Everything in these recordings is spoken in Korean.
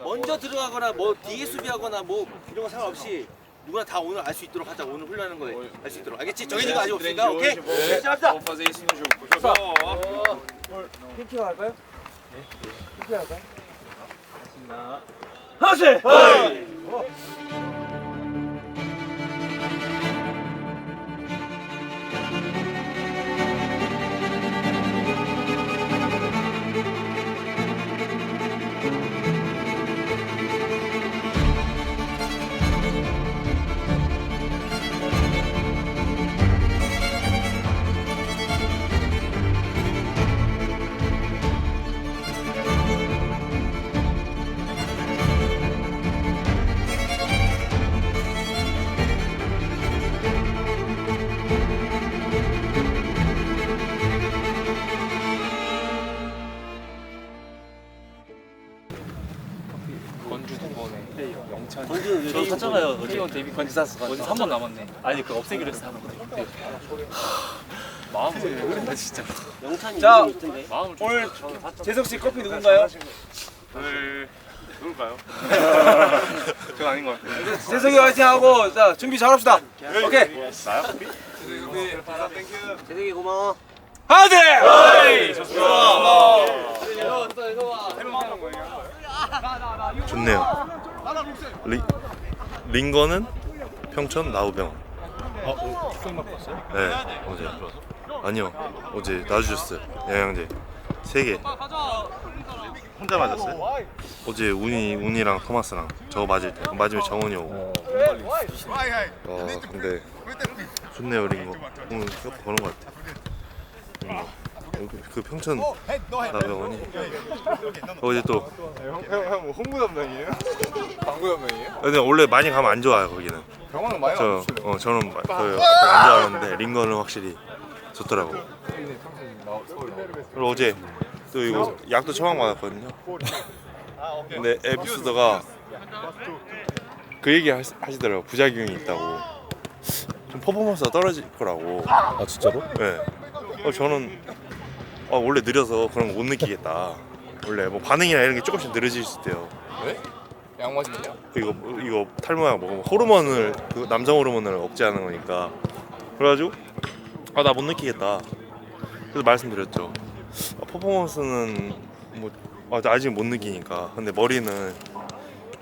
먼저 들어가거나 뭐 뒤에 수비하거나 뭐 이런 거 상관없이 누구나 다 오늘 알 수 있도록 하자. 오늘 훈련하는 거에 알 수 있도록. 알겠지? 정현이가 아직 없으니까 오케이? 네, 시작합시다. Vamos fazer isso no jogo, por favor. 핑키가 할까요? 네. 핑키 할까요? 하세! 건주 두 번에 영찬. 건주 저 샀잖아요. 어제 데뷔 건지 샀어. 건지 한 번 남았네. 아니 그 없애기로 해서 하는 거예요. 마음을 그런다 진짜. 영찬이 자, 이름이 있던데. 마음을 오늘 재석 씨 커피 누군가요? 오늘 누굴까요? 저 아닌 것 같아요. 재석이 화이팅 하고 자 준비 잘합시다. 오케이. 나요? 재석이 고마워. 하세! 좋네요. 링거는 평촌 나우병원. 수정 맞고 왔어요? 네, 어제. 아니요, 어제 놔주셨어요. 영양제 3개. 혼자 맞았어요? 어제 운이랑 토마스랑 저거 맞으면 정원이 오고. 근데 좋네요 링거. 오늘 효과 보는 것 같아. 그 평촌 나병원이 어제 또. 형 홍보 담당이에요? 광고 담당이에요? 근데 원래 많이 가면 안 좋아요 거기는. 병원은 많이 저는 거의 안 좋아하는데 링거는 확실히 좋더라고. 그리고 어제 또 이거 약도 처방 받았거든요. 근데 에피소드가 그 얘기 하시더라고. 부작용이 있다고. 좀 퍼포먼스가 떨어질 거라고. 아 진짜로? 네. 저는 원래 느려서 그런 거 못 느끼겠다. 원래 뭐 반응이나 이런 게 조금씩 느려질 수 있대요. 왜? 약 맞으면요? 이거 탈모약 먹으면 호르몬을 그 남성 호르몬을 억제하는 거니까. 그래가지고 나 못 느끼겠다. 그래서 말씀드렸죠. 퍼포먼스는 뭐 아직 못 느끼니까. 근데 머리는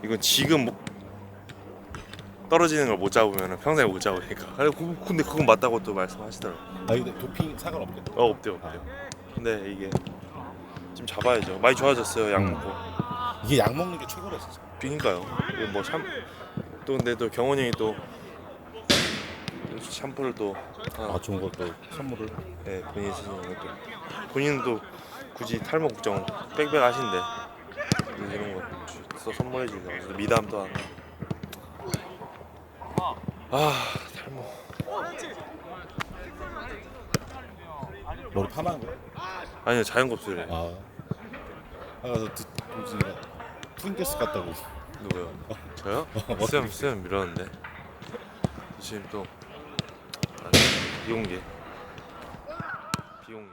이건 지금 떨어지는 걸 못 잡으면 평생 못 잡으니까. 근데 그건 맞다고 또 말씀하시더라고요. 아니 근데 도핑 상관없겠다. 없대요. 근데 이게 좀 잡아야죠. 많이 좋아졌어요. 약 먹고. 이게 약 먹는 게 최고라 진짜. 그러니까요. 이게 뭐 또 근데 또 경원이 형이 또 샴푸를 또 좋은 것도 선물을. 네, 본인이 쓰시는 것도 본인도 굳이 탈모 걱정 빽빽 하신데 이런 거 선물해 주셔서 미담 또 하나. 탈모. 머리 파마한 거야? 아니요, 자연 곱슬이에요. 아까 도지가 트윈게스 같다고. 누구요? 저요? 수염 밀었는데 지금 또 비공개 이건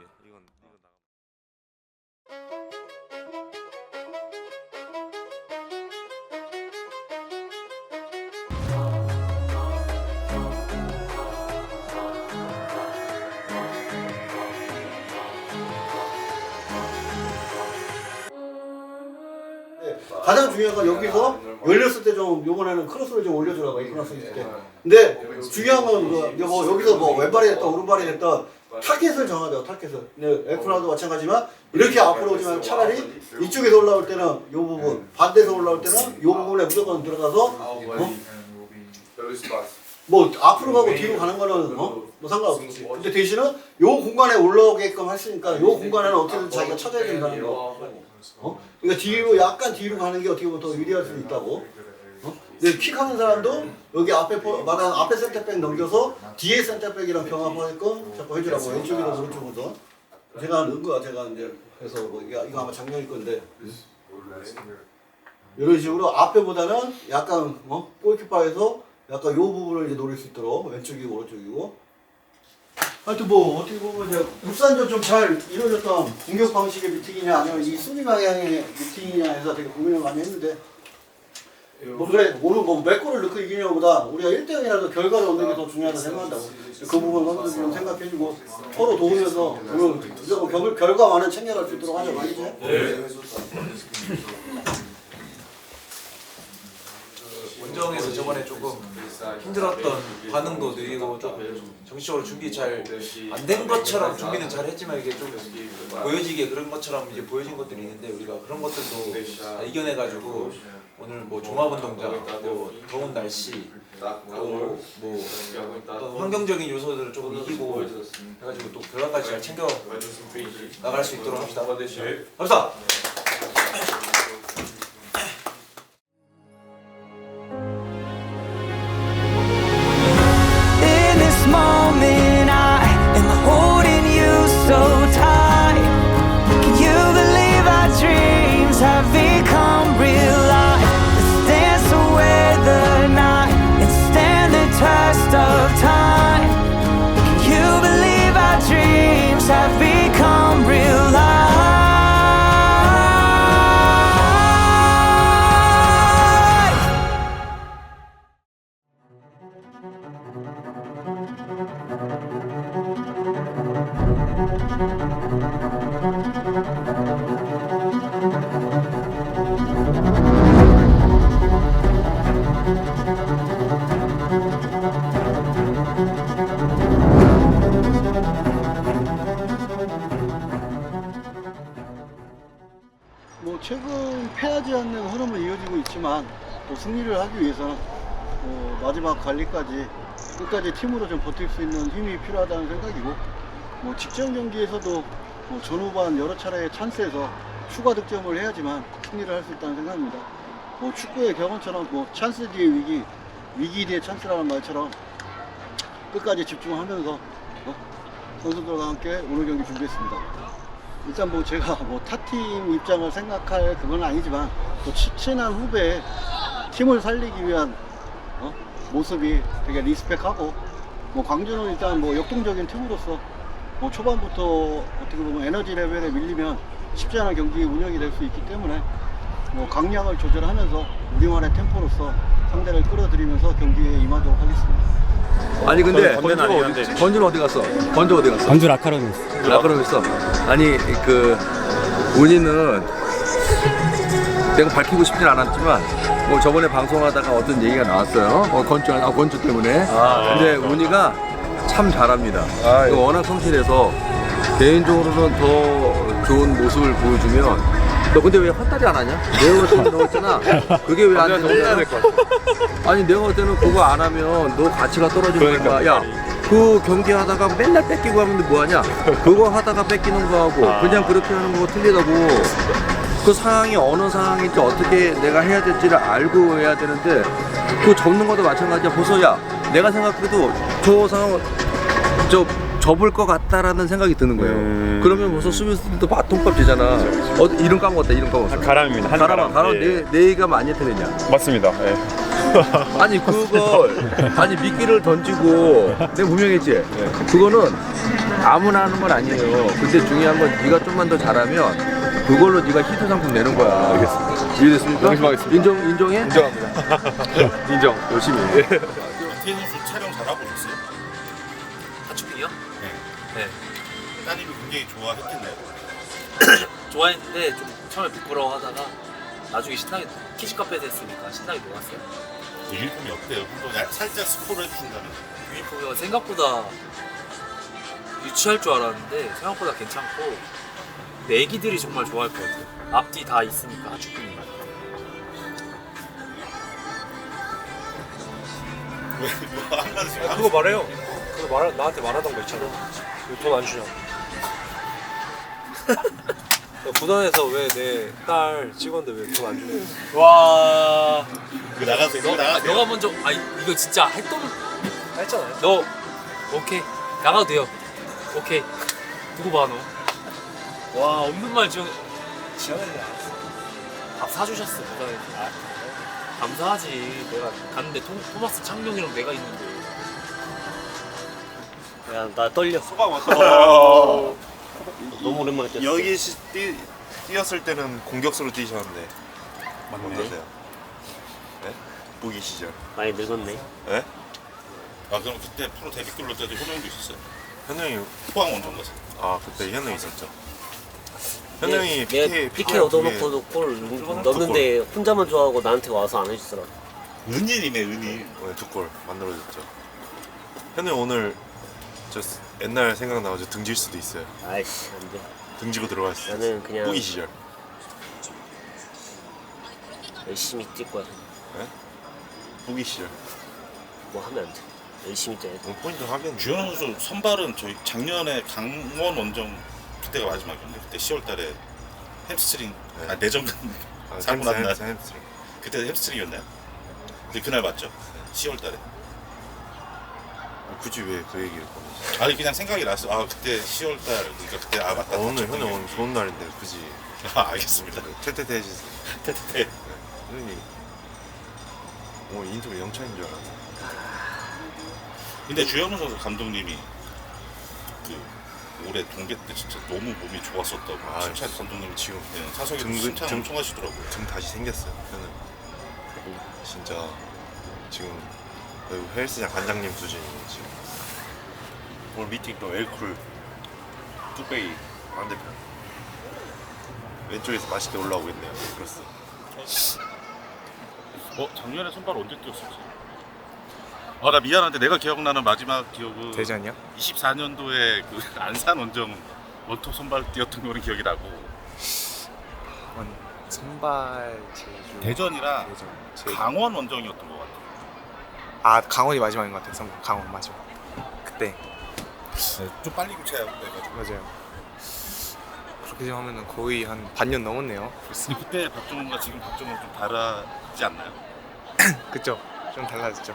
가장 중요한 건 여기서 열렸을 때 좀 요번에는 크로스를 좀 올려주라고 크로스 있을 때. 근데 중요한 건 뭐 여기서 뭐 왼발이 됐던 오른발이 됐던 타켓을 정하죠. 타켓을. 근데 에프라도 마찬가지지만 이렇게 앞으로 오지만 차라리 이쪽에서 올라올 때는 요 부분, 반대에서 올라올 때는 요 부분에 무조건 들어가서 뭐 앞으로 가고 뒤로 가는 거는 뭐 상관없지. 근데 대신은 요 공간에 올라오게끔 했으니까 요 공간에는 어떻게든 자기가 찾아야 된다는 거. 그러니까 뒤로 약간 뒤로 가는 게 어떻게 보면 더 유리할 수 있다고. 근데 킥하는 사람도 여기 앞에 마당 앞에 센터백 넘겨서 뒤에 센터백이랑 병합하게끔 자꾸 해주라고. 왼쪽이나 오른쪽으로. 제가 넣은 거야. 제가 이제 그래서 뭐 이거 아마 작년일 건데 이런 식으로 앞에보다는 약간 골키퍼에서 약간 요 부분을 이제 노릴 수 있도록 왼쪽이고 오른쪽이고. 하여튼 뭐 어떻게 보면 이제 울산전 좀 잘 이루어졌던 공격 방식의 미팅이냐 아니면 이 수비 방향의 미팅이냐 해서 되게 고민을 많이 했는데 뭐 그래 오늘 뭐 몇 골을 넣고 이기냐보다 우리가 1대0이라도 결과를 얻는 게 더 중요하다고 생각한다고. 그 부분 선수들 좀 생각해주고 서로 도우면서 오늘 무조건 결과만은 챙겨갈 수 있도록 하자 말이지. 원정에서 저번에 조금 힘들었던 반응도 느리고 좀 정신적으로 준비 잘 안 된 것처럼 준비는 잘 했지만 이게 좀 보여지게 그런 것처럼 이제 보여진 것들이 있는데 우리가 그런 것들도 다 이겨내가지고 오늘 뭐 종합운동장, 뭐 더운 날씨, 뭐 어떤 환경적인 요소들을 조금 이기고 해가지고 또 결과까지 잘 챙겨 나갈 수 있도록 합시다. 갑시다. In this moment I am holding you so tight. Can you believe our dreams have become real life? Let's dance away the night and stand the test of time. Can you believe our dreams have become real life? 뭐 최근 패하지 않는 흐름은 이어지고 있지만 또 승리를 하기 위해서는 마지막 관리까지 끝까지 팀으로 좀 버틸 수 있는 힘이 필요하다는 생각이고 뭐 직전 경기에서도 뭐 전후반 여러 차례의 찬스에서 추가 득점을 해야지만 승리를 할 수 있다는 생각입니다. 뭐 축구의 격언처럼 뭐 찬스 뒤에 위기, 위기 뒤에 찬스라는 말처럼 끝까지 집중하면서 선수들과 함께 오늘 경기 준비했습니다. 일단 뭐 제가 뭐 타팀 입장을 생각할 그건 아니지만 또 친한 후배의 팀을 살리기 위한 모습이 되게 리스펙하고 뭐 광주는 일단 뭐 역동적인 팀으로서 뭐 초반부터 어떻게 보면 에너지 레벨에 밀리면 쉽지 않은 경기 운영이 될 수 있기 때문에 뭐 강약을 조절하면서 우리만의 템포로서 상대를 끌어들이면서 경기에 임하도록 하겠습니다. 아니 근데 건주는 어디 갔어? 건주 어디 갔어? 건주 라카로니 있어. 라카로 있어. 아니 그 운이는 내가 밝히고 싶진 않았지만 뭐 저번에 방송하다가 어떤 얘기가 나왔어요. 건주 때문에. 근데 운이가 참 잘합니다. 워낙 성실해서 개인적으로는 더 좋은 모습을 보여주면. 너 근데 왜 헛다리 안 하냐? 내가 처음 넣었잖아. 그게 왜 안 되냐? 아니 내가 볼 때는 그거 안 하면 너 가치가 떨어지는 거야. 야, 그 경기 하다가 맨날 뺏기고 하면 뭐하냐? 그거 하다가 뺏기는 거하고 그냥 그렇게 하는 거 틀리다고. 그 상황이 어느 상황인지 어떻게 내가 해야 될지를 알고 해야 되는데 그거 접는 것도 마찬가지야. 벌써 야 내가 생각해도 저 상황 접을 것 같다라는 생각이 드는 거예요. 그러면 벌써 수비수들도 바통밥 되잖아. 이름 까먹었다. 이름 까먹었어. 가람입니다. 가람 내가 많이 틀리냐? 맞습니다. 예. 아니 그걸 아니 미끼를 던지고 내가 분명히 했지. 그거는 아무나 하는 건 아니에요. 근데 중요한 건 네가 좀만 더 잘하면 그걸로 네가 히트 상품 내는 거야. 알겠습니다. 이해됐습니까? 명심하겠습니다. 인정해? 인정합니다. 인정. 열심히. 테니스 촬영 잘하고 있어요? 하축이요? 네. 따님이 굉장히 좋아했겠네요. 좋아했는데 좀 처음에 부끄러워하다가 나중에 신나게 키즈카페 됐으니까 신나게 놀았어요. 유니폼이 어때요? 한번 살짝 스포를 해주신다면. 유니폼이 생각보다 유치할 줄 알았는데 생각보다 괜찮고 근데 애기들이 정말 좋아할 것 같아요. 앞뒤 다 있으니까 하축분이. 뭐 한마디씩 그거 말해요. 그거 나한테 말하던 거 있잖아. 왜 돈 안 주냐? 부산에서 왜 내 딸 찍었는데 왜 돈 안 주냐? 와. 나가세요. 이거 나가세요. 너가 먼저 이거 진짜 했던 했잖아요. 너 오케이 나가도 돼요. 오케이 누구 봐 너? 와 없는 말 지금 지원했냐? 밥 사주셨어 부산에서. 감사하지. 내가 갔는데 토마스 창룡이랑 내가 있는데. 야, 나 떨려. 소감 어떠세요? 너무 오랜만에 뛰었어. 여기 뛰었을 때는 공격수로 뛰셨는데 어떠세요? 보기 시절. 많이 늙었네. 예? 아 그럼 그때 프로 데뷔 골 넣을 때도 현웅도 있었어요? 현웅이 포항 원정 가서. 아 그때 현웅 있었죠. 현웅이 PK 얻어놓고도 골 넣는데 혼자만 좋아하고 나한테 와서 안 해주더라. 은인이네 은인. 오늘 2골 만들어줬죠. 현웅 오늘 저 옛날 생각나가지고 등질 수도 있어요. 아이씨 안 돼. 등지고 들어갔어요. 나는 그냥 보기 시절. 열심히 뛸 거야. 예? 보기 시절. 뭐 하면 안 돼. 열심히 뛰어야 돼. 오늘 포인트 하겠네. 주현 선수 선발은 저희 작년에 강원 원정 그때가 마지막이었는데 그때 10월달에 햄스트링 내전 사고 난 날. 햄스트링. 그때 햄스트링이었나요? 근데 그날 맞죠? 10월달에. 굳이 왜 그 얘기를 꺼내지? 아니 그냥 생각이 났어. 아 그때 10월달 그러니까 그때 맞다. 오늘 현웅 오늘 좋은 날인데 굳이. 알겠습니다. 테테테 해주세요. 테테테. 현웅이 오늘 인터뷰 영창인 줄 알았네. 근데 주현우 선수 감독님이 그 올해 동계 때 진짜 너무 몸이 좋았었다고 칭찬 감독님이 지금 사석에서 칭찬 엄청 하시더라고요. 등 다시 생겼어요. 현웅. 진짜 지금 거의 헬스장 관장님 수준이에요 지금. 오늘 미팅 또 엘쿨 뚝배기 반대편 왼쪽에서 맛있게 올라오고 있네요. 그렇어. 작년에 선발 언제 뛰었었지? 나 미안한데 내가 기억나는 마지막 기억은 대전이요? 24년도에 그 안산 원정 원톱 선발 뛰었던 거는 기억이 나고 선발 제주 대전이랑 제주. 강원 원정이었던 것 같아. 아 강원이 마지막인 것 같아요. 선발 강원 마지막. 그때 좀 빨리 교체해가지고. 맞아요. 그렇게 좀 하면은 거의 한 반년 넘었네요. 근데 그때 박정훈과 지금 박정훈 좀 다르지 않나요? 그쵸? 좀 달라졌죠.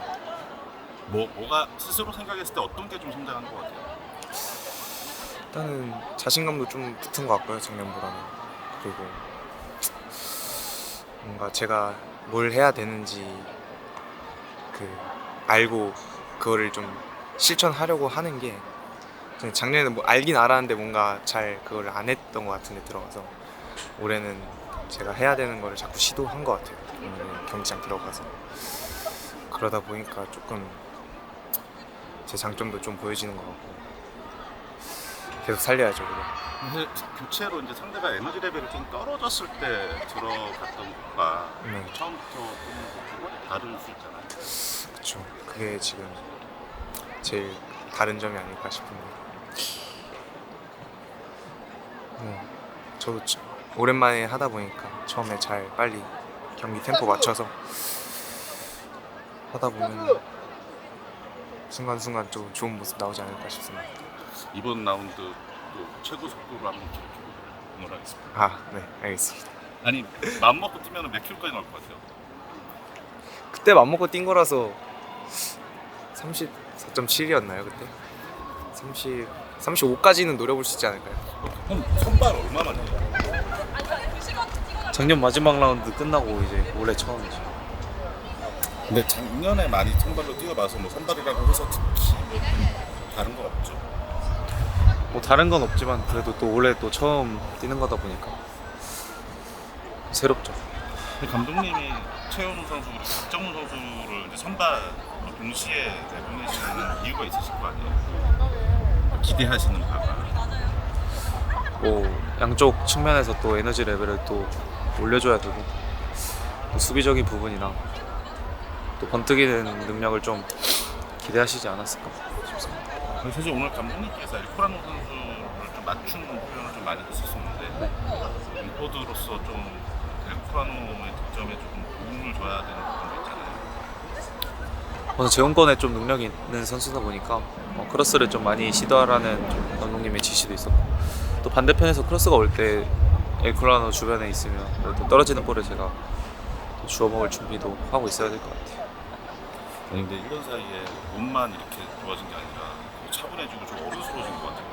뭐가 스스로 생각했을 때 어떤 게 좀 성장한 것 같아요? 일단은 자신감도 좀 붙은 것 같고요. 작년보다는. 그리고 뭔가 제가 뭘 해야 되는지 알고 그거를 좀 실천하려고 하는 게 작년에는 뭐 알긴 알았는데 뭔가 잘 그걸 안 했던 것 같은데 들어가서 올해는 제가 해야 되는 거를 자꾸 시도한 것 같아요. 경기장 들어가서 그러다 보니까 조금 제 장점도 좀 보여지는 것 같고 계속 살려야죠. 근데 교체로 이제 상대가 에너지 레벨이 좀 떨어졌을 때 들어갔던 것과 처음부터 좀 다를 수 있잖아요. 그렇죠. 그게 지금 제일 다른 점이 아닐까 싶은데 저도 오랜만에 하다 보니까 처음에 잘 빨리 경기 템포 맞춰서 하다 보면 순간순간 좀 좋은 모습 나오지 않을까 싶습니다. 이번 라운드 또 최고 속도로 한번 응원하겠습니다. 아, 네, 알겠습니다. 아니 맘먹고 뛰면 몇 킬로까지 나올 것 같아요? 그때 맘먹고 뛴 거라서 34.7이었나요 그때? 35까지는 노려볼 수 있지 않을까요? 그럼 선발 얼마만 해요? 작년 마지막 라운드 끝나고 이제 올해 처음이죠. 근데 작년에 많이 선발로 뛰어봐서 뭐 선발이라고 해서 특히 다른 건 없죠. 뭐 다른 건 없지만 그래도 또 올해 또 처음 뛰는 거다 보니까 새롭죠. 근데 감독님이 최현우 선수, 박정훈 선수를 이제 선발 동시에 내보내시는 이유가 있으실 거 아니에요? 기대하시는 바가. 뭐 양쪽 측면에서 또 에너지 레벨을 또 올려줘야 되고 또 수비적인 부분이나 또 번뜩이는 능력을 좀 기대하시지 않았을까 싶습니다. 사실 오늘 감독님께서 엘코라노 선수를 좀 맞춘 표현을 좀 많이 했었는데 인포드로서 좀 엘코라노의 득점에 조금 도움을 줘야 되는 부분도 있잖아요. 오늘 제공권에 좀 능력이 있는 선수다 보니까 크로스를 좀 많이 시도하라는 좀 감독님의 지시도 있었고 또 반대편에서 크로스가 올 때 엘코라노 주변에 있으면 또 떨어지는 볼을 제가 또 주워먹을 준비도 하고 있어야 될 것 같아요. 아니 근데 이런 사이에 몸만 이렇게 좋아진 게 아니라 차분해지고 좀 어른스러워진 것 같아요.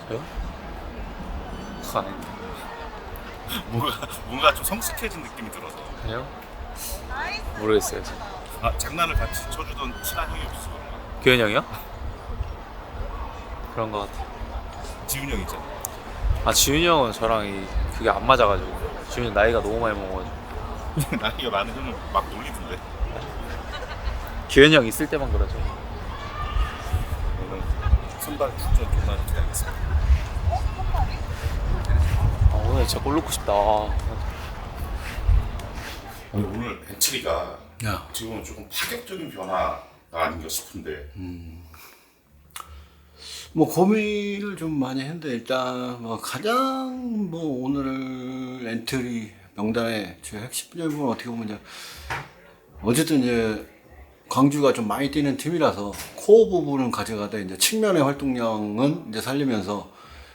그래요? 아닙니다. 뭔가 좀 성숙해진 느낌이 들어서. 그래요? 모르겠어요. 장난을 같이 쳐주던 친한 형이 없어. 규현이 형이요? 그런 것 같아요. 지훈이 형 있잖아. 지훈이 형은 저랑 그게 안 맞아가지고 지훈이 나이가 너무 많이 먹어가지고 나이가 많은 형을 막 놀리던데. 규현이 형 있을 때만 그러죠. 오늘 선발 출전 존나 기대하겠습니다. 오늘 진짜 골 넣고 싶다. 오늘 벤치리가 지금 조금 파격적인 변화가 아닌가 싶은데 뭐 고민을 좀 많이 했는데 일단 뭐 가장 뭐 오늘 엔트리 명단에 제 핵심적인 부분 어떻게 보면 이제 어쨌든 이제 광주가 좀 많이 뛰는 팀이라서 코어 부분은 가져가다 이제 측면의 활동량은 이제 살리면서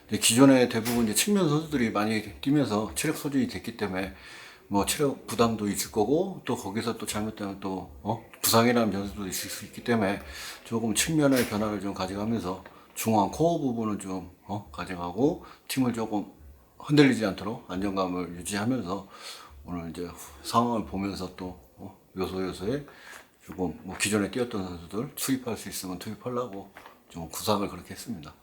이제 기존에 대부분 이제 측면 선수들이 많이 뛰면서 체력 소진이 됐기 때문에 뭐 체력 부담도 있을 거고 또 거기서 또 잘못되면 또 부상이라는 변수도 있을 수 있기 때문에 조금 측면의 변화를 좀 가져가면서 중앙 코어 부분을 좀 가져가고 팀을 조금 흔들리지 않도록 안정감을 유지하면서 오늘 이제 상황을 보면서 또 요소요소에 조금 뭐 기존에 뛰었던 선수들 투입할 수 있으면 투입하려고 좀 구상을 그렇게 했습니다.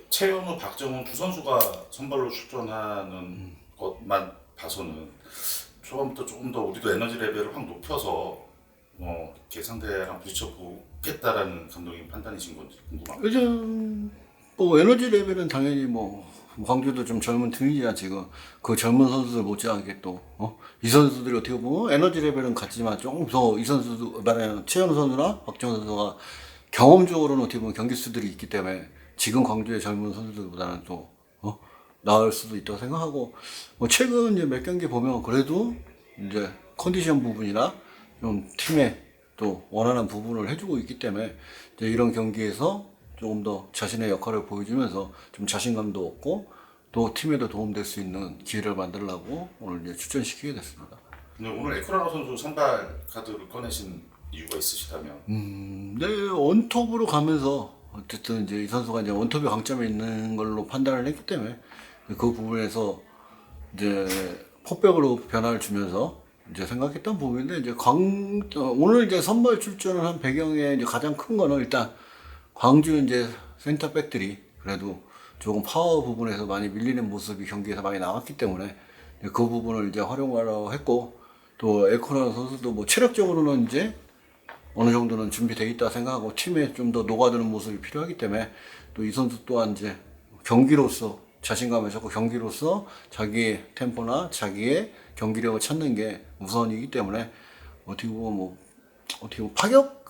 최현우, 박정훈 두 선수가 선발로 출전하는 것만 봐서는 처음부터 조금 더 우리도 에너지 레벨을 확 높여서 이렇게 상대랑 부딪혀 보겠다라는 감독님 판단이신 건지 궁금합니다. 요즘 뭐 에너지 레벨은 당연히 뭐 광주도 좀 젊은 팀이야 지금 그 젊은 선수들 못지않게 또 이 선수들이 어떻게 보면 에너지 레벨은 같지만 조금 더 이 선수도 말하는 최현우 선수나 박정훈 선수가 경험적으로는 어떻게 보면 경기 수들이 있기 때문에 지금 광주의 젊은 선수들보다는 또 나을 수도 있다고 생각하고 뭐 최근 이제 몇 경기 보면 그래도 이제 컨디션 부분이나 좀 팀에 또 원하는 부분을 해주고 있기 때문에 이제 이런 경기에서 조금 더 자신의 역할을 보여주면서 좀 자신감도 얻고 또 팀에도 도움될 수 있는 기회를 만들려고 오늘 이제 출전시키게 됐습니다. 근데 오늘 에크라노 선수 선발 카드를 꺼내신 이유가 있으시다면? 네, 원톱으로 가면서 어쨌든 이제 이 선수가 이제 원톱의 강점이 있는 걸로 판단을 했기 때문에 그 부분에서 이제 포백으로 변화를 주면서 이제 생각했던 부분인데 이제 오늘 이제 선발 출전을 한 배경에 이제 가장 큰 거는 일단 광주 이제 센터백들이 그래도 조금 파워 부분에서 많이 밀리는 모습이 경기에서 많이 나왔기 때문에 그 부분을 이제 활용하려고 했고 또 에코나 선수도 뭐 체력적으로는 이제 어느 정도는 준비되어 있다 생각하고 팀에 좀 더 녹아드는 모습이 필요하기 때문에 또 이 선수 또한 이제 경기로서 자신감을 잡고 경기로서 자기의 템포나 자기의 경기력을 찾는 게 우선이기 때문에 어떻게 보면 파격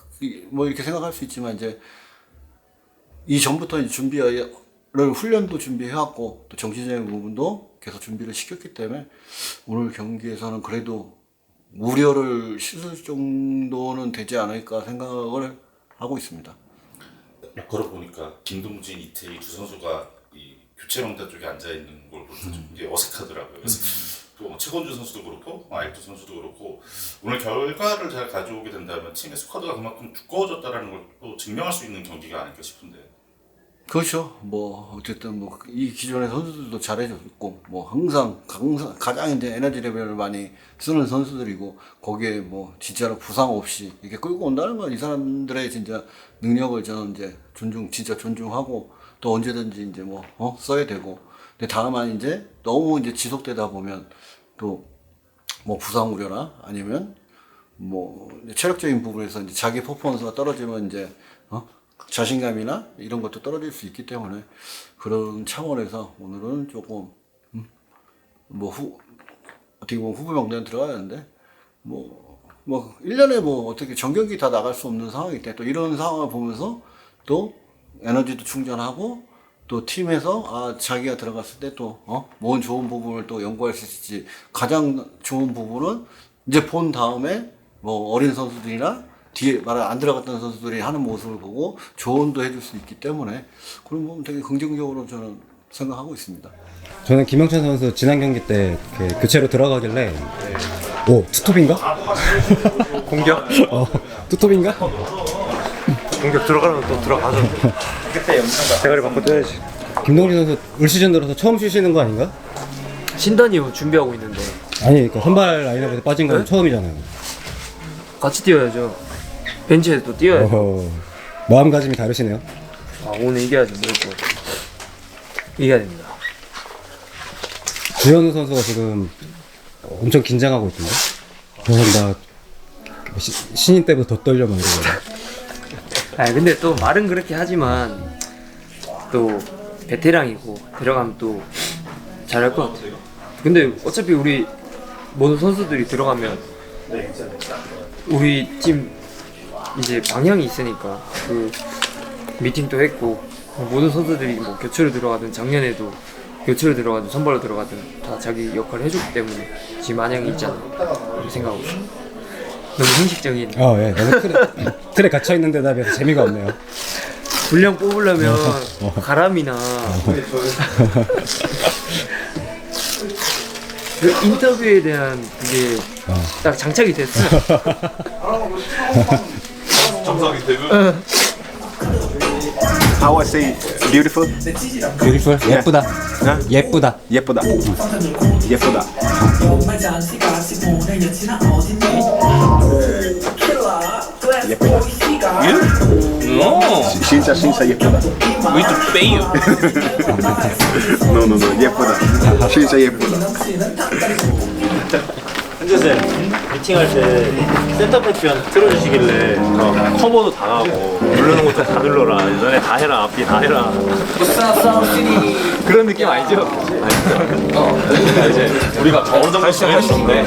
뭐 이렇게 생각할 수 있지만 이제 이 전부터 이제 준비를 훈련도 준비해왔고 또 정신적인 부분도 계속 준비를 시켰기 때문에 오늘 경기에서는 그래도 우려를 씻을 정도는 되지 않을까 생각을 하고 있습니다. 걸어보니까 김동진, 이태희 두 선수가 이 교체 명단 쪽에 앉아 있는 걸 보면서 좀 이게 어색하더라고요. 그래서 또 최건주 선수도 그렇고 아이투 선수도 그렇고 오늘 결과를 잘 가져오게 된다면 팀의 스쿼드가 그만큼 두꺼워졌다라는 걸 또 증명할 수 있는 경기가 아닐까 싶은데. 그렇죠. 뭐 어쨌든 뭐 이 기존의 선수들도 잘해줬고 뭐 항상 가장 이제 에너지 레벨을 많이 쓰는 선수들이고 거기에 뭐 진짜로 부상 없이 이렇게 끌고 온다는 건 이 사람들의 진짜 능력을 저는 이제 진짜 존중하고 또 언제든지 이제 뭐 써야 되고 근데 다만 이제 너무 이제 지속되다 보면 또 뭐 부상 우려나 아니면 뭐 체력적인 부분에서 이제 자기 퍼포먼스가 떨어지면 이제 자신감이나 이런 것도 떨어질 수 있기 때문에 그런 차원에서 오늘은 조금 어떻게 보면 후보 명단에 들어가야 하는데 뭐 1년에 뭐 어떻게 전경기 다 나갈 수 없는 상황이기 때문에 또 이런 상황을 보면서 또 에너지도 충전하고 또 팀에서 자기가 들어갔을 때 또 뭔 좋은 부분을 또 연구할 수 있을지 가장 좋은 부분은 이제 본 다음에 뭐 어린 선수들이나 뒤에 안 들어갔던 선수들이 하는 모습을 보고 조언도 해줄 수 있기 때문에 그런 부분 되게 긍정적으로 저는 생각하고 있습니다. 저는 김영찬 선수 지난 경기 때 교체로 들어가길래 오 투톱인가? 공격? 투톱인가? 공격 들어가면 또 들어가죠. 그때 영상가 대가리 바꿔 떠야지. 김동진 선수 올 시즌 들어서 처음 쉬시는 거 아닌가? 신단이요 준비하고 있는데. 아니 그러니까 선발 라인업에서 빠진 건 처음이잖아요. 같이 뛰어야죠. 벤치에서 또 뛰어야죠. 마음가짐이 다르시네요. 오늘 이겨야죠. 무조건 이겨야 됩니다. 주현우 선수가 지금 엄청 긴장하고 있던데. 그래서 신인 때보다 더 떨려 막 이러고. 아 근데 또 말은 그렇게 하지만 또 베테랑이고 들어가면 또 잘할 것 같아요. 근데 어차피 우리 모든 선수들이 들어가면 우리 팀 이제 방향이 있으니까 그 미팅도 했고 모든 선수들이 뭐 교체로 들어가든 작년에도 교체로 들어가든 선발로 들어가든 다 자기 역할을 해줬기 때문에 지금 안양이 있잖아 이렇게 생각하고 있어. 너무 형식적인. 예. 너무 틀에 갇혀 있는 데다 비해서 재미가 없네요. 분량 뽑으려면 가람이나 그 인터뷰에 대한 그게 딱 장착이 됐어. 정상 인터뷰. How I say beautiful? Beautiful? 예쁘다. 예쁘다. 예쁘다. 예쁘다. 예쁘다. 진짜 예쁘다. We to pay you. No, 예쁘다. 진짜 예쁘다. 현재쌤 미팅할 때 센터백 표현 틀어주시길래 커버도 다 하고 누르는 것도 다 눌러라 너네 다 해라 앞뒤 다 해라 그런 느낌 아니죠? 이제 우리가 어느 정도 정해졌는데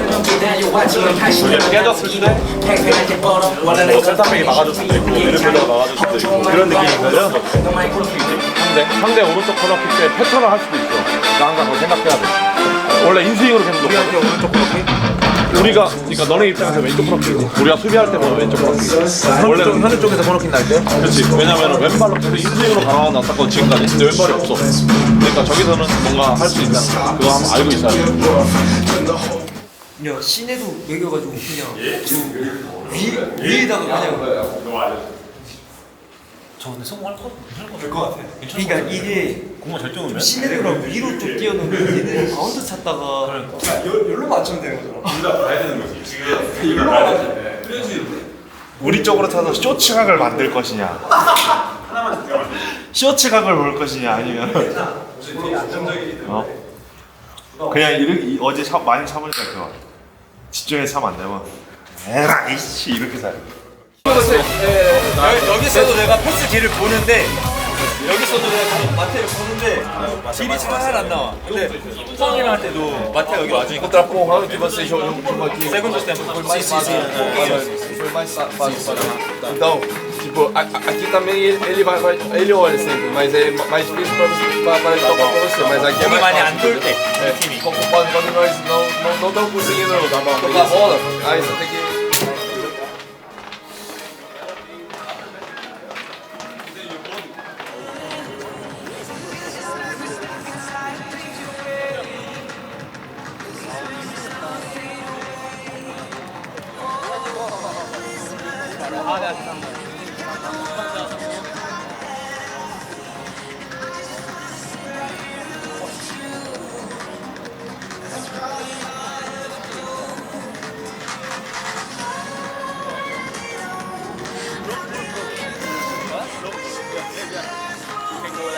우리가 깨졌을 때뭐 센터백이 막아줄 수도 있고 미드필더가 막아줄 수도 있고 그런 느낌인 거죠? 상대 오른쪽 코너킥 때 패턴을 할 수도 있어. 나 항상 그거 생각해야 돼. 원래 인스윙으로 계속 우리한테 오른쪽 코너킥? 우리가 그러니까 너네 입장에서 왼쪽 코너킥이지. 우리가 수비할 때보다 왼쪽 코너킥. 원래는 현우 쪽에서 코너킥 날 때? 그렇지. 왜냐면 왼발로 계속 인스윙으로 강화가 났었거든 지금까지. 근데 왼발이 없어. 그러니까 저기서는 뭔가 할 수 있다는 거. 그거 한번 알고 있어야 돼. 야 시내도 매겨가지고 그냥 위에다가 그냥. 저 근데 성공할 것 같아. 그러니까 이게 공만 잘 뛰어놓으면 시내도랑 위로 좀 뛰어놓으면 얘네들이 바운드 찾다가 여기로 맞추면 되는 거잖아. 둘 다 봐야 되는 거지. 여기로 가야지. 우리 쪽으로 타서 쇼츠각을 만들 것이냐, 쇼츠각을 볼 것이냐, 아니면 그냥 어제 많이 참으니까 그거 집중해서 참 안 되면 에라이씨 이렇게 살. 여기서도 내가 패스 길을 보는데 여기서도 내가 마태를 보는데 길이 잘 안 나와. 근데 포항이랑 할 때도 마태 여기 와주니까 세컨드 스탬프 Então, tipo, aqui também ele olha sempre, mas é mais difícil para ele tocar pra você, mas aqui é mais 많이 안 fácil. 돌 때 팀이 Quando nós não estamos conseguindo tocar a bola, aí você tem que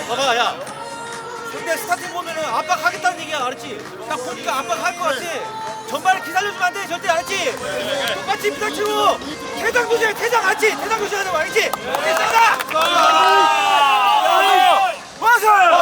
봐봐 야 근데 스타팅 보면은 압박하겠다는 얘기야 알았지? 딱 보니까 압박할 것 같지? 전반에 기다려주면 안 돼 절대 알았지? 똑같이 부닥치고 퇴장 조절 퇴장 알지? 퇴장 조절하는 거 알지? 됐다! 와서!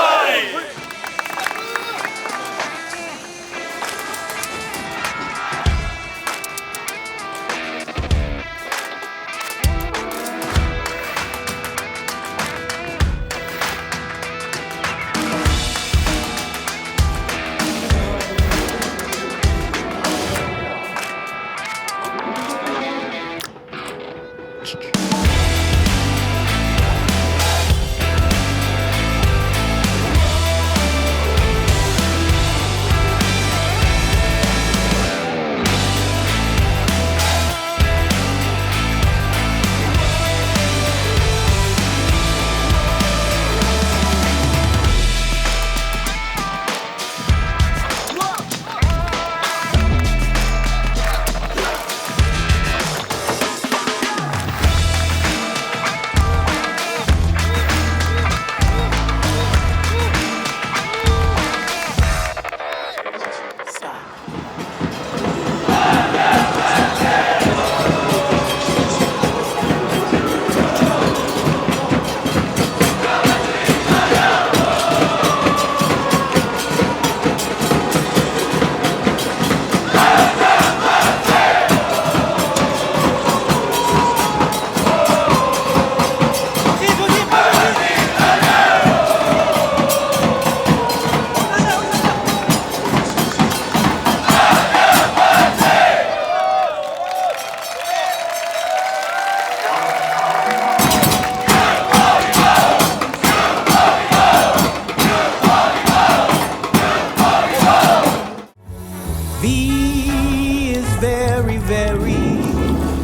very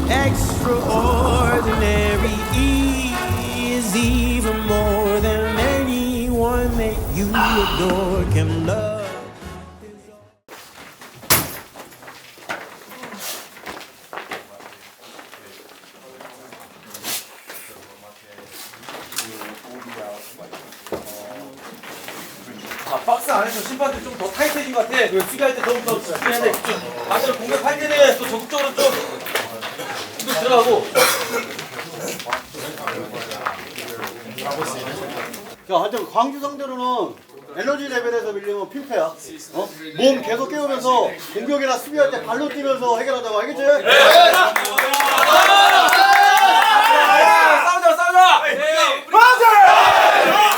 extraordinary is even more than anyone that you adore can love. 박스 안에서 심판들 좀 더 타이트해진 것 같아. 수비할 때 더욱더 집중해야 돼. 반대로 공격할 때는 또 적극적으로 좀 들어가고. 자, 하여튼 광주 상대로는 에너지 레벨에서 밀리면 필패야. 어? 몸 계속 깨우면서 공격이나 수비할 때 발로 뛰면서 해결하자고, 알겠지? 싸우자, 싸우자! 맞아!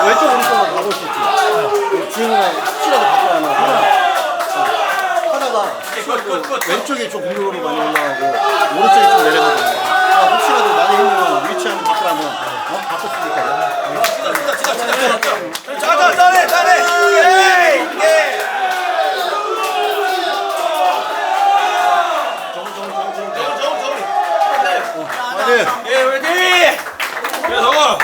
왼쪽 오른쪽으로 가볼 수 있지. 지훈이가 혹시라도 바꿔야만 하다가 왼쪽이 좀 공격으로 많이 올라가고 오른쪽이 좀 내려가고 혹시라도 많이 힘들면 위치 한번 바꾸라면 바꿨으니까. 잘해! 예, 화이팅! 야, 정원!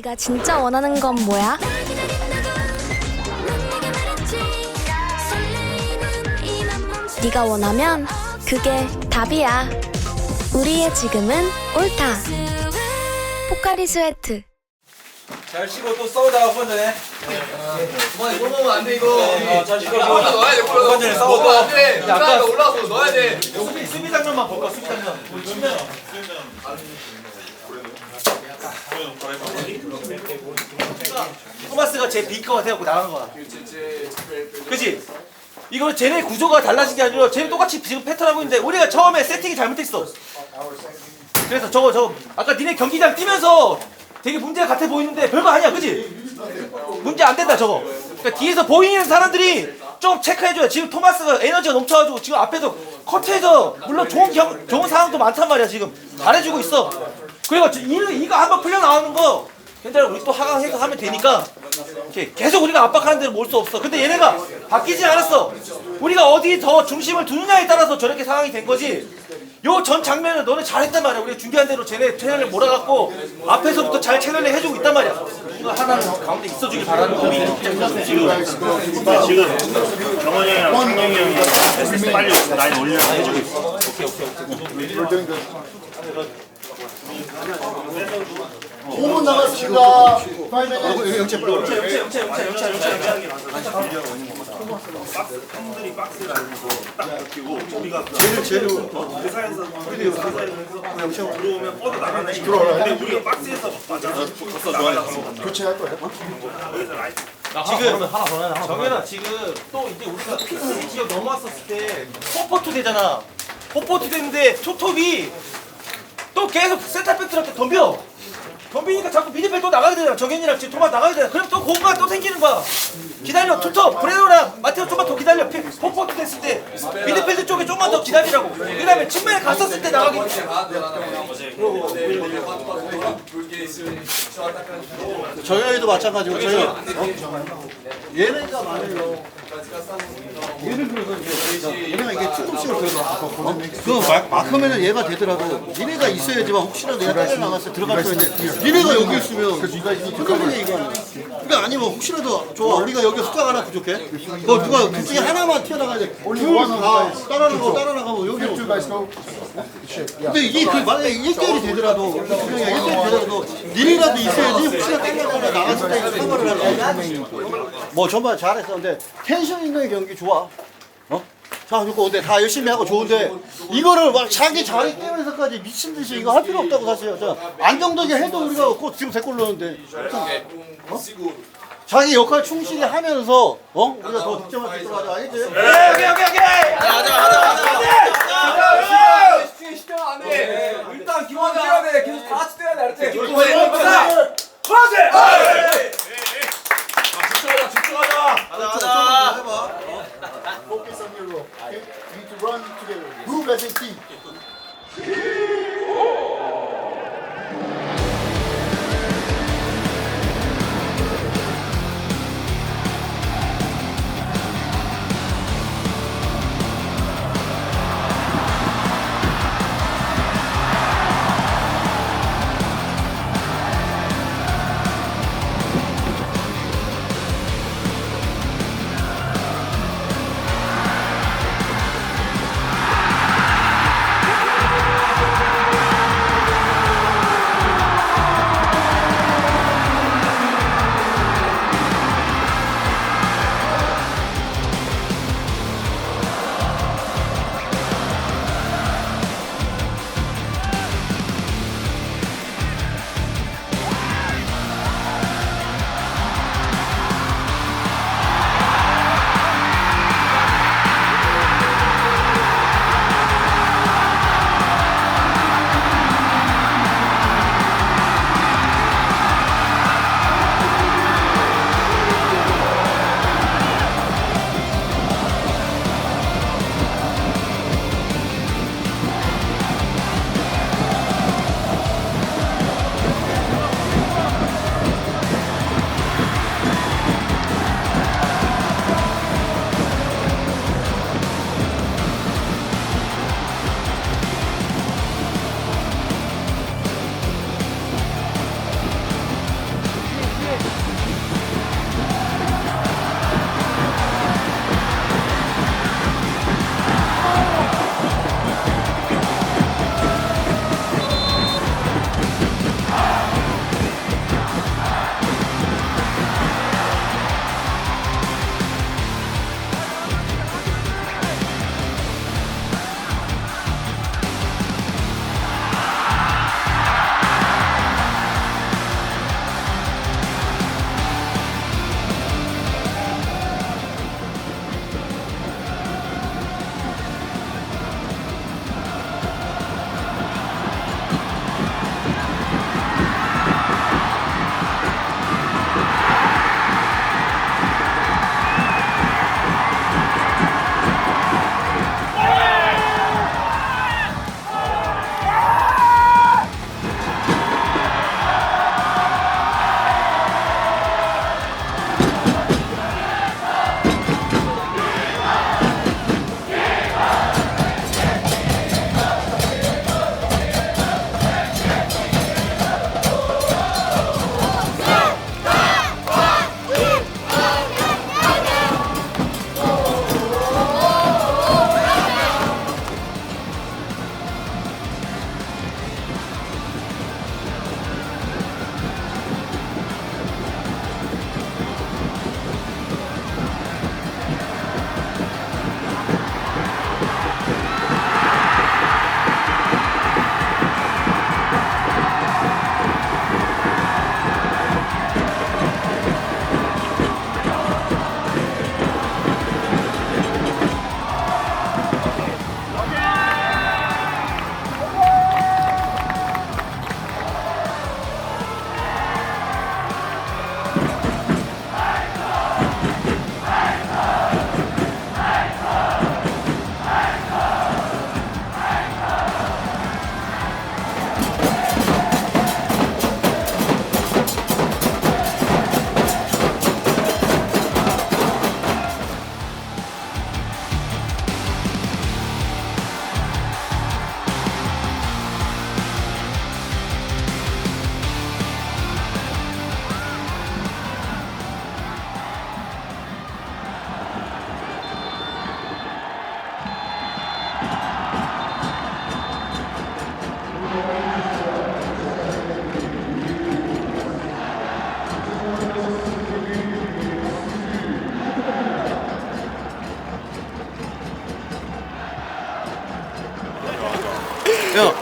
네가 진짜 원하는 건 뭐야? 네가 원하면 그게 답이야. 우리의 지금은 옳다. 포카리 스웨트. 잘 쉬고 또 싸우다가 후반 전에. 그만 이거 먹으면 안 돼 이거. 잘 쉬고. 넣어야 돼. 후반 전에 싸우고. 안 돼. 아까 올라와서 넣어야 돼. 수비 장면만 볼까? 수비 장면. 우리 측면. 토마스가 제 빈커가 돼갖고 나가는 거야. 그치? 이거 쟤네 구조가 달라진 게 아니라 쟤네 똑같이 지금 패턴 하고 있는데 우리가 처음에 세팅이 잘못됐어. 그래서 저거 아까 니네 경기장 뛰면서 되게 문제 같아 보이는데 별거 아니야, 그치? 문제 안 된다 저거. 그러니까 뒤에서 보이는 사람들이 좀 체크해줘야. 지금 토마스가 에너지가 넘쳐가지고 지금 앞에서 커트해서 물론 좋은 상황도 많단 말이야. 지금 잘해주고 있어. 그리고 이거 한번 풀려 나오는 거 괜찮아. 우리 또 하강해서 하면 되니까 계속 우리가 압박하는 데는 몰 수 없어. 근데 얘네가 바뀌지 않았어. 우리가 어디 더 중심을 두느냐에 따라서 저렇게 상황이 된 거지. 요 전 장면은 너네 잘했단 말이야. 우리가 준비한 대로 쟤네 채널을 몰아갖고 앞에서부터 잘 채널을 해주고 있단 말이야. 이거 하나는 가운데 있어주길 바라는 꿈이 지금 정원이 형이랑 상영이 형이 SS 빨리 라인 올려서 해주고 있어. 오케이. 5분 남았습니다. 형들이 박스를 알고 딱 느끼고 우리가 제일 회사에서 들어오면 뻗어 나가는 근데 우리가 박스에서 맞아서 교체할 거예요? 지금 정현아 지금 또 이제 우리가 피스 지역 넘어왔었을 때 포포투 되잖아. 포포투 되는데 투톱이 또 계속 센터백들한테 덤비니까 자꾸 미드필드 또 나가게 되잖아. 정현이랑 지금 토마 나가게 되잖아. 그럼 또 공간 또 생기는 거야. 기다려. 투톱 브레노랑 마테오 좀만 더 기다려. 포포투 됐을 때 미드필드 쪽에 좀만 더 기다리라고. 그 다음에 측면에 갔었을 때 나가게 정현이도 마찬가지고 얘네가 말해요. 예를 들어서 얘네가 이게 투톱식으로 들어갔어. 그 마크면은 얘가 되더라도 니네가 있어야지만 혹시라도 얘가 딸려 나갔을 때 들어갈 수 있는데 니네가 여기 있으면 그러니까 얘기하는 거야. 그러니까 아니면 혹시라도 좋아 우리가 여기 숫자가 하나 부족해? 너 누가 둘 중에 하나만 튀어나가야 돼. 둘다 따라나가면 여기 근데 이게 만약에 1대1이 되더라도 그냥 1대1이 되더라도 니네라도 있어야지 혹시나 딸려나가 나갔을 때 커버를 하는 뭐 정말 잘했었는데 텐션 있는 경기 좋아. 자, 근데 다 열심히 하고 좋은데 이거를 막 자기 자리 깨면서까지 미친 듯이 이거 할 필요 없다고 사실요. 안정되게 해도 우리가 곧 지금 3골 넣었는데 자기 역할 충실히 하면서 우리가 더 득점할 수 있도록 하자. 알겠지? 오케이. 가자. 집중 안 해. 일단 기본 뛰어야 돼. 계속 다 같이 뛰어야 돼. 알았지? 집중하자. Focus on your role. Okay? You need to run together. Move as a team.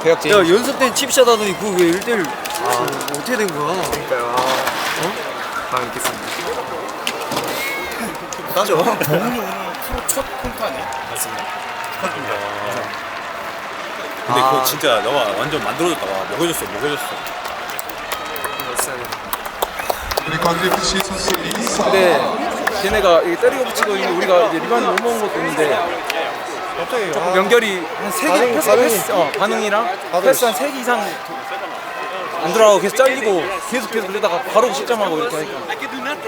계약제. 야 연습 때 칩샷 하더니 그거 왜 1대1 어떻게 된 거야? 그러니까요. 다음에 뵙겠습니다. 따져. 정훈이 오늘 프로 첫 홈트 아니야? 맞습니다. 축하드립니다. 근데 그거 진짜 너가 완전 만들어줬다. 와, 먹여줬어. 근데 걔네가 이게 때리고 붙이고 있는데 우리가 이제 리바운드 못 먹은 것도 있는데 조금 연결이 한 3개 패스 반응이랑 패스 한 3개 이상 안 들어가고 계속 잘리고 계속 그러다가 바로 실점하고 이렇게 하니까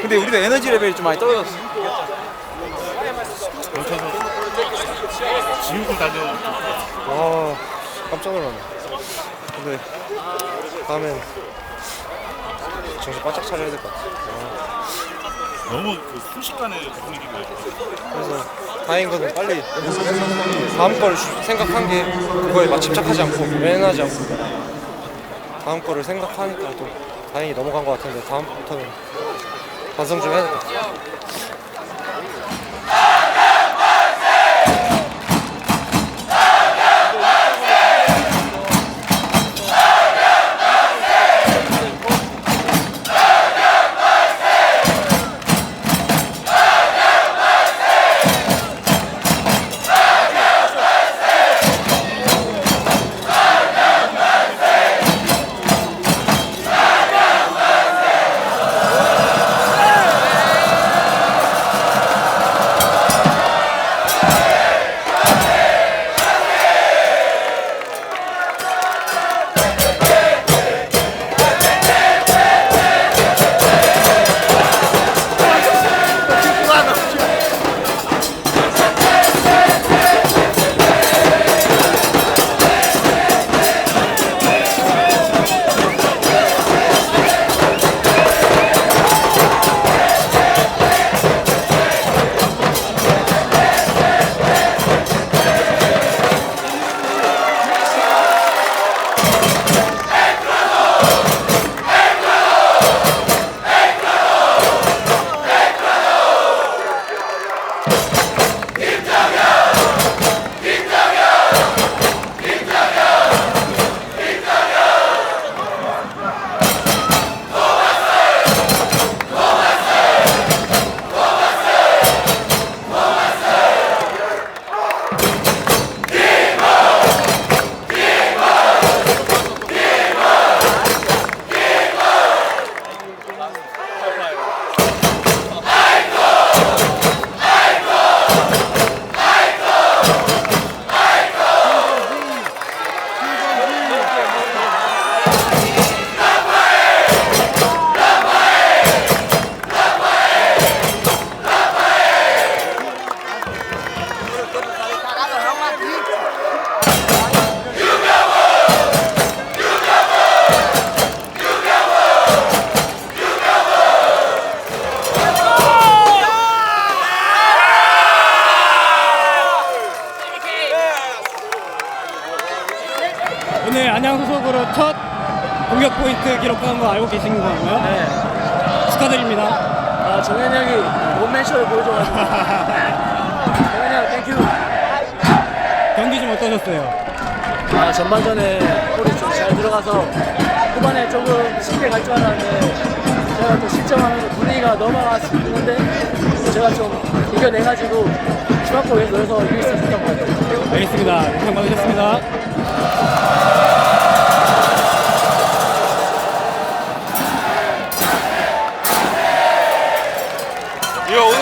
근데 우리도 에너지 레벨이 좀 많이 떨어졌어. 지옥을 달려. 아 깜짝 놀랐네. 근데 다음엔 정신 바짝 차려야 될 것 같아. 너무 그 순식간에 분위기가. 그래서 다행인 것은 빨리 다음 걸 생각한 게 그거에 막 집착하지 않고 매너하지 않고 다음 거를 생각하니까 또 다행히 넘어간 것 같은데 다음부터는 반성 좀 해야 될 것 같아. 오늘 안양 소속으로 첫 공격 포인트 기록한 거 알고 계신 건가요? 네. 축하드립니다. 아, 정현이 형이 원맨쇼를 보여줘가지고. 정현이 형, 땡큐. 경기 좀 어떠셨어요? 아, 전반전에 골이 좀 잘 들어가서 후반에 조금 쉽게 갈 줄 알았는데 제가 또 실점하면서 분위기가 넘어갔는데 제가 좀 이겨내가지고 중앙골에서 여기서 이길 수 있었던 것 같아요. 알겠습니다. 영상 받으셨습니다. 이거 오늘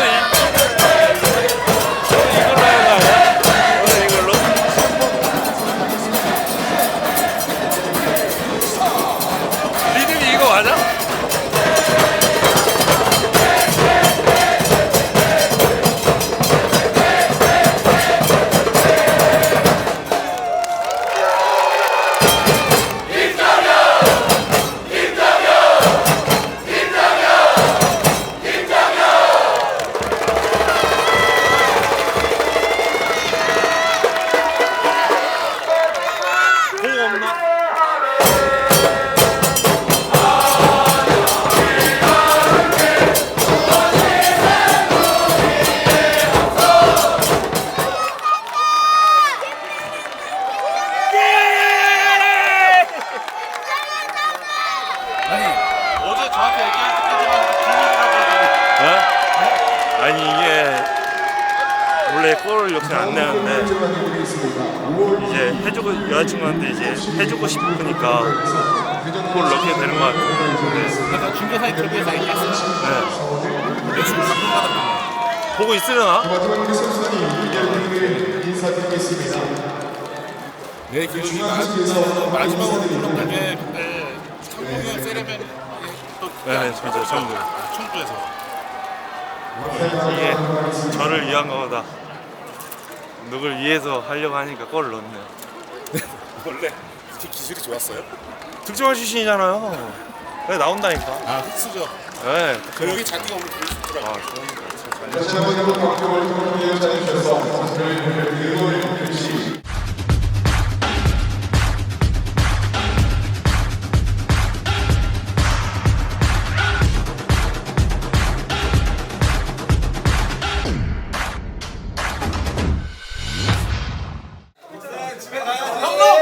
이걸로 하는 거 아니야? 오늘 이걸로? 리듬이 이거 맞아? 이제 골을 역시 안 내는데 이제 해주고 여자친구한테 이제 해주고 싶으니까 골을 넣게 되는 것 같아요. 네. 약간 중계사 인터뷰에서 얘기했어요. 네. 매출 가끔가다 보고 있으려나? 내 기억이 마지막으로 불렀던 게 그때 청주에 세레머니 네, 맞아요. 청주에서 이게 저를 위한 거다. 누굴 위해서 하려고 하니까 골을 넣네요. 원래 기술이 좋았어요? 득점왕 출신이잖아요. 네, 나온다니까. 아, 흑수저. 네. 그 여기 잔디가 오늘 보고 싶더라고요. 형님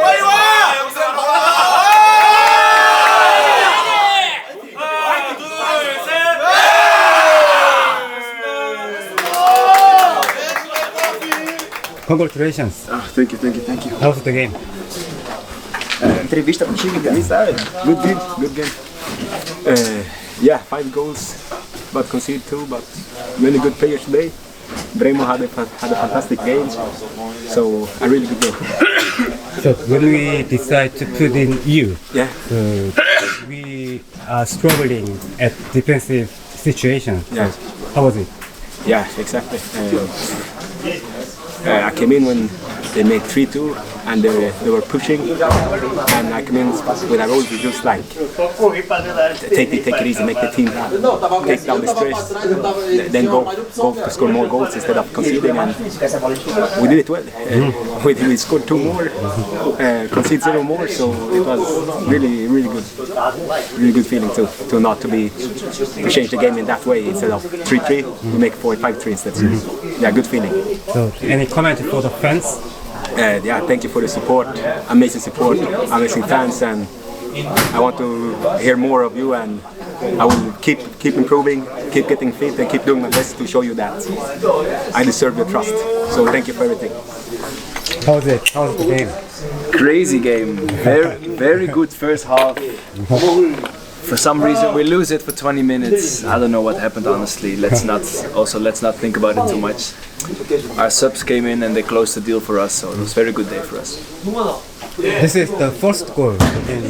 빨리 와! Congratulations. Thank you, thank you, thank you. How was the game? Entrevista contigo, Good game, good game. Yeah, 5 goals, but conceded 2, but many good players today. Bremo had a fantastic game, so a really good game. So when we decide to put in you, Yeah. We are struggling at defensive situation. Yeah. How was it? Yeah, exactly. I came in when they made 3-2 and they were pushing, and I came in with a role to just like take it easy, make the team take down the stress, then go to score more goals instead of conceding, and we did it well. We scored 2 more, conceded 0 more, so it was really good feeling to not to change the game in that way. Instead of 3-3, we make 4-5-3 instead. So, yeah, good feeling. So any comment for the fans? Yeah, thank you for the support, amazing fans, and I want to hear more of you, and I will keep improving, keep getting fit, and keep doing my best to show you that I deserve your trust. So thank you for everything. How was it? How was the game? Crazy game. Very good first half. For some reason we lose it for 20 minutes. I don't know what happened honestly. Let's not think about it too much. Our subs came in and they closed the deal for us, so it was a very good day for us. This is the first goal in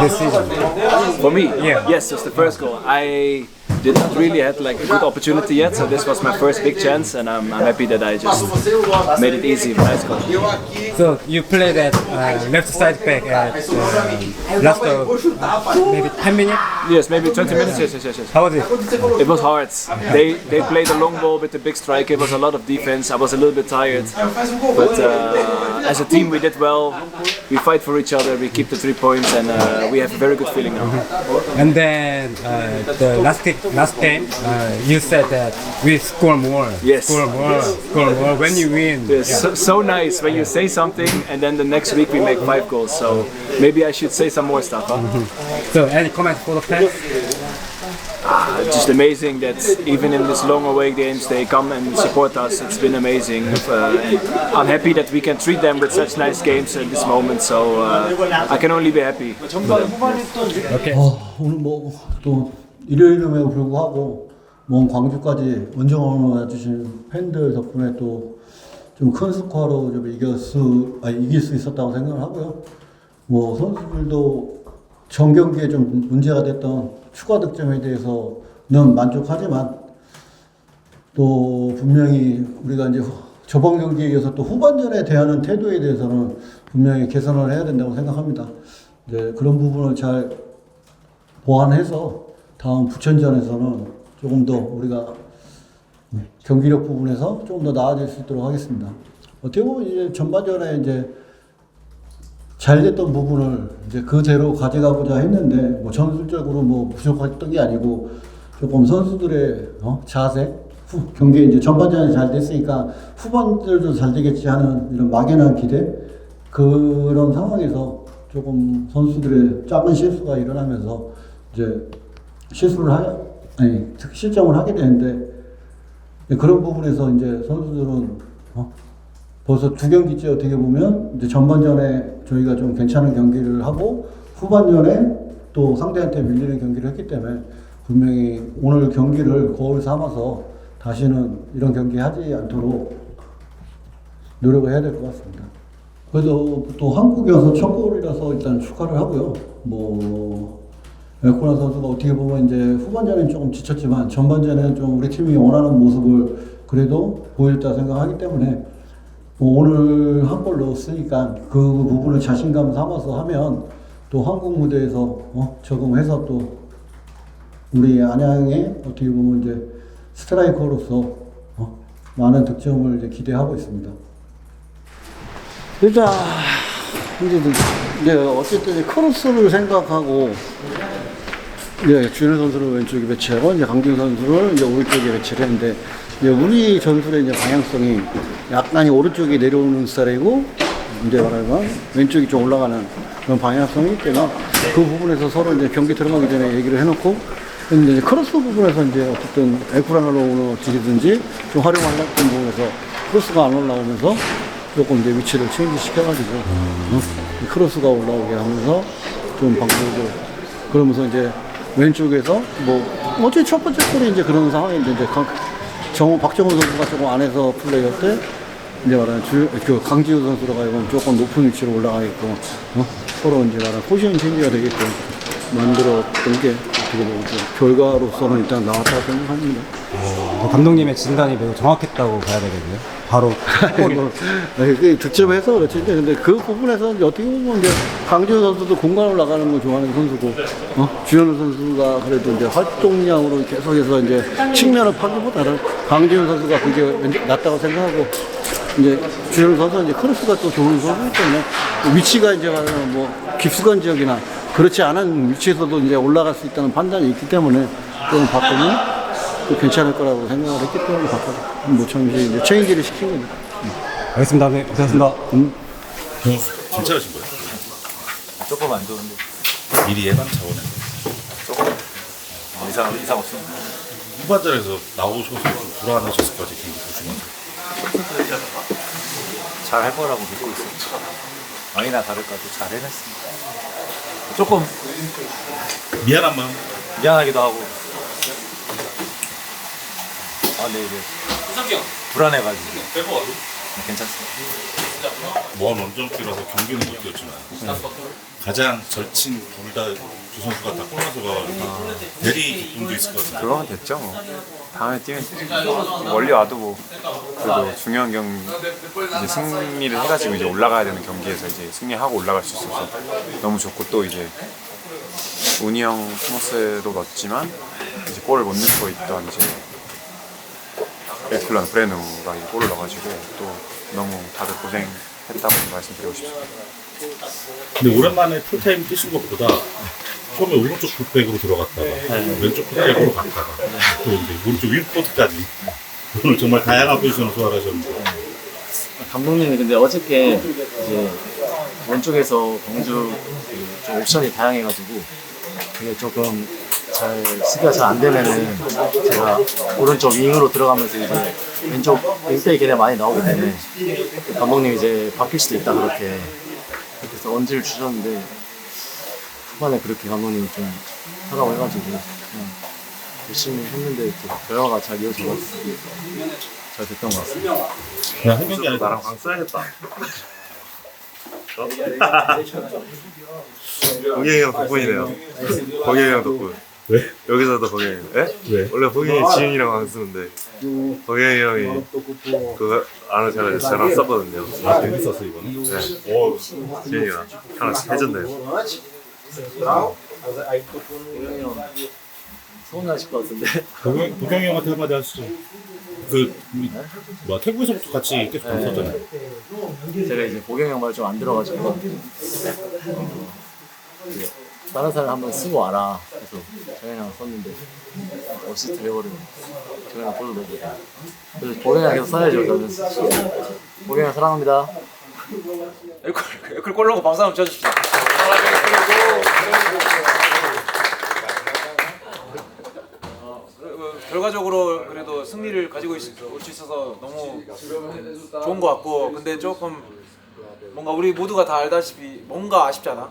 this season. For me? Yeah. Yes, it was the first goal. I did not really have like a good opportunity yet, so this was my first big chance, and I'm happy that I just made it easy. Nice goal. So you played at left side back at last maybe 10 minutes? Yes, maybe 20 minutes. Yes. How was it? It was hard. They played a long ball with the big striker. It was a lot of defense. I was a little bit tired, but as a team we did well. We fight for each other. We keep the 3 points, and we have a very good feeling now. And then the last game, you said that we score more. Yes. Score more when you win. Yes. So nice when you say something, and then the next week we make 5 goals. So maybe I should say some more stuff. Huh? So any comment for the fans? Just amazing that even in this long away games they come and support us. It's been amazing. I'm happy that we can treat them with such nice games at this moment. So I can only be happy. Okay. 오늘 또 일요일임에도 불구하고 먼 광주까지 원정원으로 와주신 팬들 덕분에 또 좀 큰 스코어로 좀 이길 수 있었다고 생각을 하고요. 뭐 선수들도 전 경기에 좀 문제가 됐던 추가 득점에 대해서는 만족하지만 또 분명히 우리가 이제 저번 경기에 이어서 또 후반전에 대하는 태도에 대해서는 분명히 개선을 해야 된다고 생각합니다. 이제 그런 부분을 잘 보완해서 다음 부천전에서는 조금 더 우리가 경기력 부분에서 조금 더 나아질 수 있도록 하겠습니다. 어떻게 보면 이제 전반전에 이제 잘 됐던 부분을 이제 그대로 가져가고자 했는데 뭐 전술적으로 뭐 부족했던 게 아니고 조금 선수들의 자세, 경기 이제 전반전에 잘 됐으니까 후반전도 잘 되겠지 하는 이런 막연한 기대, 그런 상황에서 조금 선수들의 작은 실수가 일어나면서 이제 실점을 하게 되는데 그런 부분에서 이제 선수들은 벌써 2경기째 어떻게 보면 이제 전반전에 저희가 좀 괜찮은 경기를 하고 후반전에 또 상대한테 밀리는 경기를 했기 때문에 분명히 오늘 경기를 거울 삼아서 다시는 이런 경기 하지 않도록 노력을 해야 될 것 같습니다. 그래서 또 한국에 와서 첫 골이라서 일단 축하를 하고요. 에코나 선수가 어떻게 보면 이제 후반전에는 조금 지쳤지만 전반전에는 좀 우리 팀이 원하는 모습을 그래도 보였다 생각하기 때문에 오늘 한 골 넣었으니까 그 부분을 자신감 삼아서 하면 또 한국 무대에서 적응해서 또 우리 안양의 어떻게 보면 이제 스트라이커로서 많은 득점을 이제 기대하고 있습니다. 일단 이제 어쨌든 이제 크로스를 생각하고 이제 주현 선수를 왼쪽에 배치하고 이제 강준 선수를 이제 오른쪽에 배치를 했는데 이제 우리 전술의 이제 방향성이 약간이 오른쪽에 내려오는 스타일이고 이제 말하면 왼쪽이 좀 올라가는 그런 방향성이 있기 때문에 그 부분에서 서로 이제 경기 들어가기 전에 얘기를 해놓고 근데 이제 크로스 부분에서 이제 어쨌든 에쿠라노로 어찌든지 좀 활용하려는 부분에서 크로스가 안 올라오면서 조금 이제 위치를 체인지 시켜가지고 크로스가 올라오게 하면서 좀 방법을 그러면서 이제 왼쪽에서 어제 첫 번째 골이 이제 그런 상황인데 이제 박정훈 선수가 조금 안에서 플레이할 때 이제 말하는 강지우 선수로 가지고 조금 높은 위치로 올라가게끔 서로 이제 말하는 포지션 체인지가 되게끔 만들었던 게 어떻게 보면 결과로서는 일단 나왔다고 생각합니다. 감독님의 진단이 매우 정확했다고 봐야 되겠네요. 바로 득점해서 그렇지. 근데 그 부분에서 이제 어떻게 보면 이제 강지우 선수도 공간을 나가는 걸 좋아하는 선수고, 주현우 선수가 그래도 이제 활동량으로 계속해서 이제 측면을 파기보다는 강지우 선수가 그게 낫다고 생각하고, 이제 주현우 선수는 이제 크로스가 또 좋은 선수이기 때문에 위치가 이제 말하면 깊숙한 지역이나 그렇지 않은 위치에서도 이제 올라갈 수 있다는 판단이 있기 때문에 좀 바꾸면 또 괜찮을 거라고 생각을 했기 때문에 바꿔서 이제 체인지를 시킨 겁니다. 알겠습니다. 네, 고생하셨습니다. 괜찮으신 거예요? 조금 안 좋은데. 미리 예방 차원에서 조금 이상 없습니다. 후반전에서 나오셔서 불안하셨을 것 같아요. 경기 보시면서. 잘 할 거라고 믿고 있습니다. 아니나 다를까도 잘 해냈습니다. 조금 미안한 마음. 미안하기도 하고. 네, 불안해가지고. 괜찮습니다. 먼 원정길라서 경기는 못 뛰었지만 가장 절친 둘 다 두 선수가 다 골라서 가가지고 대리 기쁨도 있을 것 같은데. 그거면 됐죠 뭐. 다음에 뛰면 멀리 와도 뭐 그래도 중요한 이제 승리를 해가지고 이제 올라가야 되는 경기에서 이제 승리하고 올라갈 수 있어서 너무 좋고 또 이제 운이 형 토마스도 넣었지만 이제 골을 못 넣고 있던 이제 에클란 브레누가 이제 골을 넣어가지고 또 너무 다들 고생했다고 말씀드리고 싶습니다. 근데 오랜만에 풀타임 뛰신 것보다 처음에 오른쪽 풀백으로 들어갔다가 왼쪽 풀백으로 갔다가 또 이제 오른쪽 윙포트까지 오늘 정말 다양한 포지션을 소화하셨는데 감독님이 근데 어저께 이제 왼쪽에서 공주 좀 옵션이 다양해가지고 그게 조금 수비가 잘 안 되면은 제가 오른쪽 윙으로 들어가면서 이제 왼쪽 윙백이 걔네 많이 나오기 때문에 감독님이 이제 바뀔 수도 있다 그렇게 그래서 언지를 주셨는데 후반에 그렇게 감독님이 좀 하라고 해가지고 그냥 열심히 했는데 또 결과가 잘 이어져서 잘 됐던 것 같습니다. 그냥 한 경기 아니고 나랑 방 써야겠다. 보경이 형 덕분이네요. 보경이 형 덕분. 왜? 여기서도 보경이 형. 예? 왜? 원래 보경이 지윤이랑 안 쓰는데 보경이 형이 그거 아는 저랑 썼거든요. 아, 재밌었어 이거는? 네. 오, 지윤이가 하나 해줬네요. 서운하실 것 같은데. 보경이 형한테 한마디 하시죠. 태국에서부터 같이 계속 봤었잖아요. 제가 이제 보경이 형 말 좀 안 들어가지고 다른 사람 한번 쓰고 와라. 그래서 정현이랑 썼는데 어시스트 해버리고 정현이랑 골로 넣고 그래서 보경이랑 계속 써야죠. 그러면서 보경이 사랑합니다. 에클 골 넣고 박수 한번 쳐주십시오. 결과적으로 그래도 승리를 가지고 올 수 있어서 너무 좋은 것 같고, 근데 조금 뭔가 우리 모두가 다 알다시피 뭔가 아쉽잖아.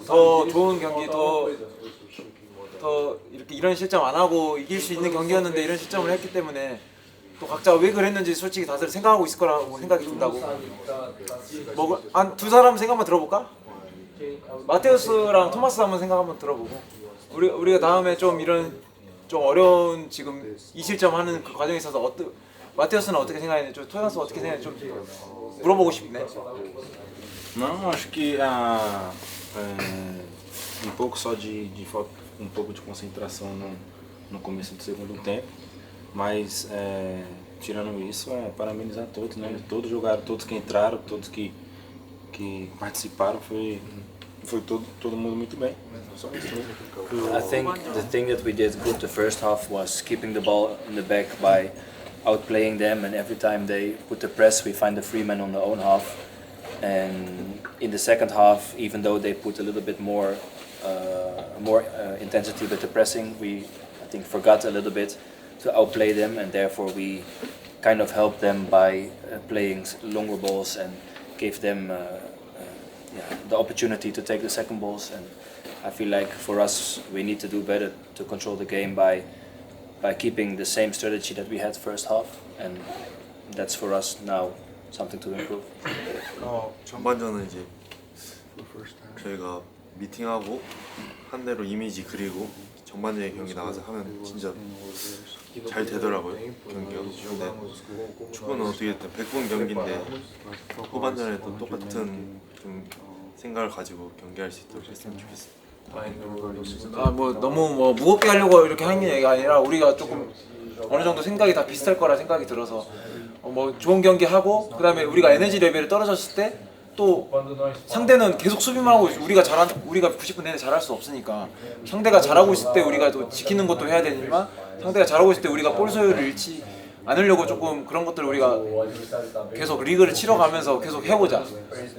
더 좋은 경기, 더 이렇게 이런 실점 안 하고 이길 수 있는 경기였는데 이런 실점을 했기 때문에 또 각자 왜 그랬는지 솔직히 다들 생각하고 있을 거라고 생각이 든다고. 뭐 한 두 사람 생각만 들어볼까? 마테우스랑 토마스 한번 생각 한번 들어보고, 우리가 다음에 좀 이런 좀 어려운 지금 이 실점하는 그 과정에 있어서 마테우스는 어떻게 생각했는지, 좀 토마스 어떻게 생각했는지 좀 물어보고 싶네. Não, acho que um pouco só de falta, pouco de concentração no começo do segundo tempo, mas tirando isso, parabenizar todos, né? Todos jogaram, todos que entraram, todos que participaram, foi todo mundo muito bem. Só isso mesmo. I think the thing that we did good the first half was keeping the ball in the back by outplaying them, and every time they put the press, we find the free man on their own half. And in the second half, even though they put a little bit more intensity with the pressing, we I think forgot a little bit to outplay them, and therefore we kind of helped them by playing longer balls and gave them the opportunity to take the second balls. And I feel like for us, we need to do better to control the game by keeping the same strategy that we had first half, and that's for us now something to improve. 전반전은 이제 저희가 미팅하고 한 대로 이미지 그리고 전반전에 경기 나가서 하면 진짜 잘 되더라고요, 경기가. 근데 축구는 어떻게 됐든 100분 경기인데 후반전에도 똑같은 좀 생각을 가지고 경기할 수 있도록 했으면 좋겠어요. 뭐 너무 뭐 무겁게 하려고 이렇게 하는 게 아니라 우리가 조금 어느 정도 생각이 다 비슷할 거라 생각이 들어서 뭐 좋은 경기 하고, 그다음에 우리가 에너지 레벨이 떨어졌을 때 또 상대는 계속 수비만 하고 우리가 90분 내내 잘할 수 없으니까, 상대가 잘하고 있을 때 우리가 또 지키는 것도 해야 되지만 상대가 잘하고 있을 때 우리가 볼 소유를 잃지 않으려고 조금 그런 것들을 우리가 계속 리그를 치러가면서 계속 해보자.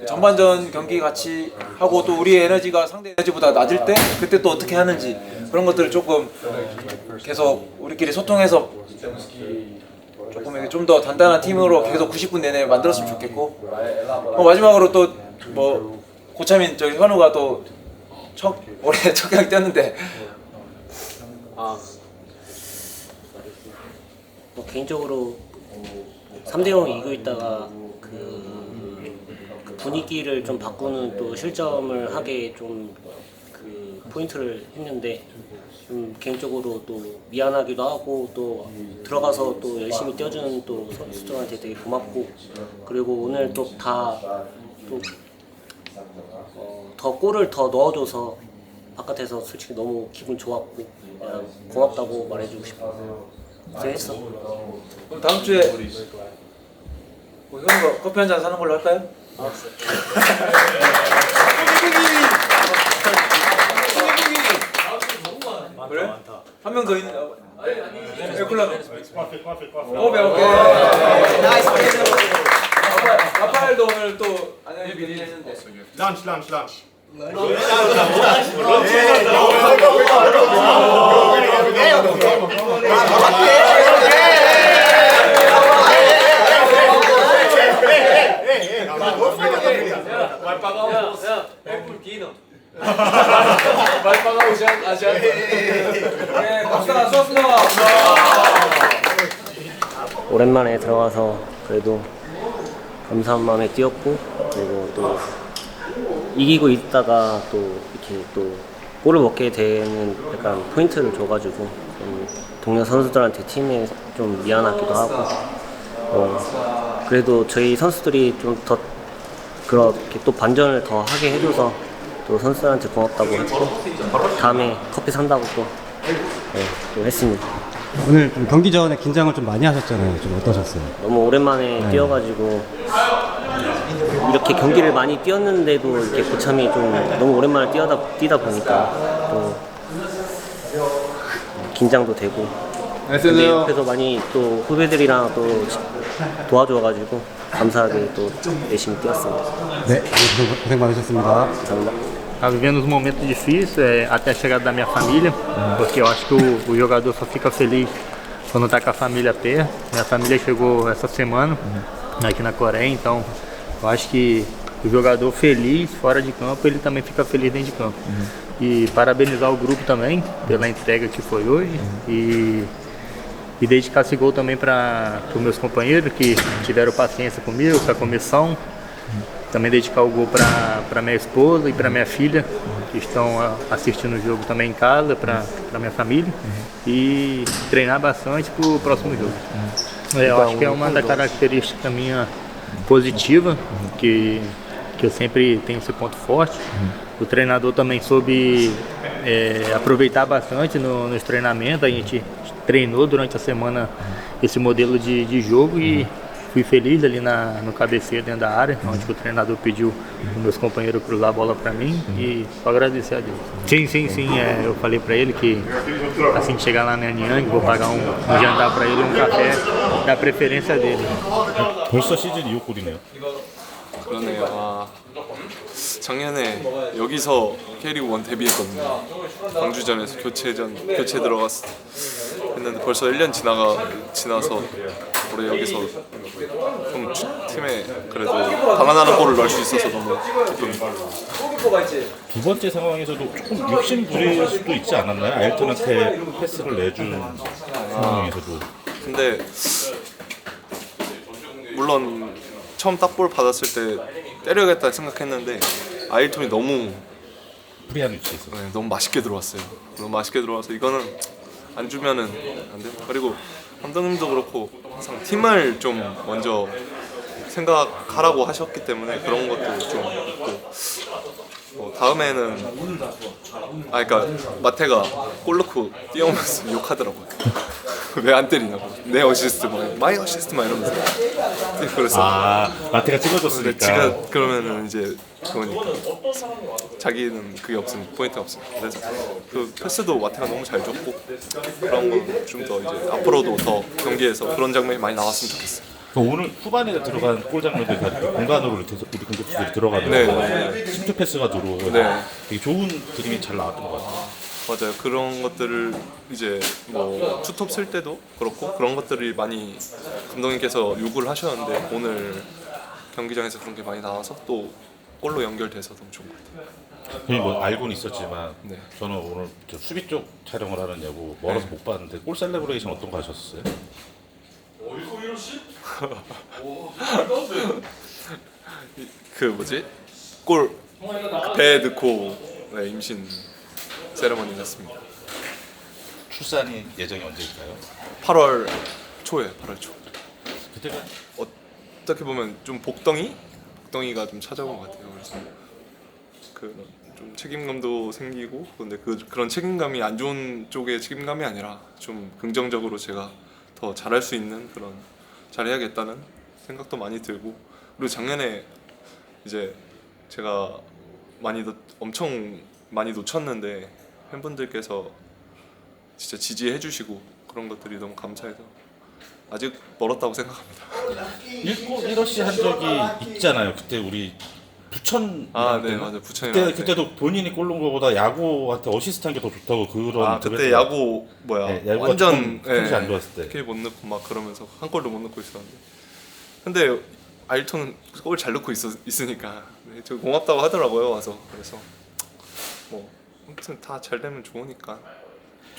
전반전 경기 같이 하고 또 우리의 에너지가 상대 에너지보다 낮을 때 그때 또 어떻게 하는지 그런 것들을 조금 계속 우리끼리 소통해서 조금 좀 더 단단한 팀으로 계속 90분 내내 만들었으면 좋겠고, 마지막으로 또 뭐 고차민 저기 현우가 또 올해 첫 경기 뛰었는데 뭐 개인적으로 3대0 이기고 있다가 그 분위기를 좀 바꾸는 또 실점을 하게 좀 그 포인트를 했는데, 좀 개인적으로 또 미안하기도 하고, 또 들어가서 또 열심히 뛰어주는 또 선수들한테 되게 고맙고, 그리고 오늘 또 더 골을 더 넣어줘서 바깥에서 솔직히 너무 기분 좋았고 그냥 고맙다고 말해주고 싶어요. 고생했어. 그럼 다음 주에 뭐 현우가 커피 한잔 사는 걸로 할까요? 그래? 한 명 더 있는. 콜라. 오케이. 나이스. 라파엘도 오늘 또 안녕히 미리 했는데. 런치. Vai pagar o almoço. É por aqui, não. Vai pagar o janta, a janta. 박수나 수고하셨습니다. 오랜만에 들어가서 그래도 감사한 마음에 뛰었고, 그리고 또 이기고 있다가 또 이렇게 또 골을 먹게 되는 약간 포인트를 줘가지고 좀 동료 선수들한테 팀에 좀 미안하기도 하고, 그래도 저희 선수들이 좀 더 그렇게 또 반전을 더 하게 해줘서 또 선수들한테 고맙다고 했고, 다음에 커피 산다고 또 했습니다. 오늘 좀 경기 전에 긴장을 좀 많이 하셨잖아요. 좀 어떠셨어요? 너무 오랜만에 뛰어가지고 이렇게 경기를 많이 뛰었는데도 이렇게 고참이 좀 너무 오랜만에 뛰다 보니까 또 긴장도 되고, 근데 옆에서 많이 또 후배들이랑 또 도와줘가지고 감사하게 또 열심히 뛰었습니다. 네, 고생 많으셨습니다. 감사합니다. Tá vivendo um momento difícil até a chegada da minha família, porque eu acho que o jogador só fica feliz quando tá com a família perto. Minha família chegou essa semana aqui na Coreia, então eu acho que o jogador feliz fora de campo, ele também fica feliz dentro de campo. E parabenizar o grupo também pela entrega que foi hoje e dedicar esse gol também para os meus companheiros que tiveram paciência comigo, com a comissão. Também dedicar o gol para minha esposa e para minha filha, que estão assistindo o jogo também em casa, para minha família. E treinar bastante para o próximo jogo. Eu acho que é uma da característica minha positiva, que eu sempre tenho esse ponto forte. O treinador também soube aproveitar bastante nos treinamentos. A gente treinou durante a semana esse modelo de jogo e fui feliz ali no cabeceio dentro da área, onde o treinador pediu os meus companheiros cruzar a bola para mim e só agradecer a Deus. Sim, eu falei para ele que assim que chegar lá na Anyang vou pagar um jantar para ele, um café da preferência dele. 벌써 시즌 2호 골이네요. 그러네요. 아, 작년에 여기서 K리그 1 데뷔했거든요. 광주전에서 교체 들어갔어. 했는데 벌써 1년 지나서 올해 여기서 좀 팀에 그래도 강한 골을 넣을 수 있어서 너무 기쁩니다. 두 번째 상황에서도 조금 욕심 부릴 수도 있지 않았나요? 아일턴한테 패스를 내준 상황에서도. 근데 물론 처음 딱 볼 받았을 때 때려야겠다 생각했는데 아일턴이 너무 프리한 위치에서 너무 맛있게 들어왔어요. 너무 맛있게 들어와서 이거는 안 주면은 안 돼요. 그리고 감독님도 그렇고 항상 팀을 좀 먼저 생각하라고 하셨기 때문에 그런 것도 좀 있고 다음에는 그러니까 마테가 골 넣고 뛰어오면서 욕하더라고요. 왜 안 때리냐고. 내 어시스트 마이 어시스트 이러면서. 그래서 마테가 찍어줬으니까. 지가 그러면은 이제 그거니까 자기는 그게 없으니까 포인트가 없으니까. 그래서 그 패스도 마테가 너무 잘 줬고 그런 건 좀 더 이제 앞으로도 더 경기에서 그런 장면이 많이 나왔으면 좋겠어요. 오늘 후반에 들어간 골 장면들 다 공간으로 이렇게 우리 공격수들이 들어가는 심투 패스가 들어오고 되게 좋은 그림이 잘 나왔던 것 같아요. 맞아요. 그런 것들을 이제 뭐 투톱 쓸 때도 그렇고 그런 것들이 많이 감독님께서 요구를 하셨는데 오늘 경기장에서 그런 게 많이 나와서 또 골로 연결돼서 너무 좋은 것 같아요. 그냥 뭐 알고는 있었지만 저는 오늘 저 수비 쪽 촬영을 하느냐고 멀어서 못 봤는데 골 셀레브레이션 어떤 거 하셨어요? 그 뭐지? 골 배에 넣고 임신 세레머니 했습니다. 출산이 예정이 언제일까요? 8월 초에 8월 초. 그때가 어떻게 보면 좀 복덩이가 좀 찾아온 것 같아요. 그래서 좀 책임감도 생기고 근데 그런 책임감이 안 좋은 쪽의 책임감이 아니라 좀 긍정적으로 제가 더 잘할 수 있는 그런 잘해야겠다는 생각도 많이 들고 그리고 작년에 이제 제가 엄청 많이 놓쳤는데 팬분들께서 진짜 지지해 주시고 그런 것들이 너무 감사해서 아직 멀었다고 생각합니다. 1골 1어시 한 적이 있잖아요. 그때 우리 부천 네 맞아요. 부천이랑 그때도 본인이 골 넣은 거보다 야구한테 어시스트한 게 더 좋다고 그런 그때 야구 야구가 완전 컨디션이 안 좋았을 때 킬 못 넣고 막 그러면서 한 골도 못 넣고 있었는데 근데 아일턴은 골 잘 넣고 있으니까 저 고맙다고 하더라고요 와서 그래서 뭐 아무튼 다 잘 되면 좋으니까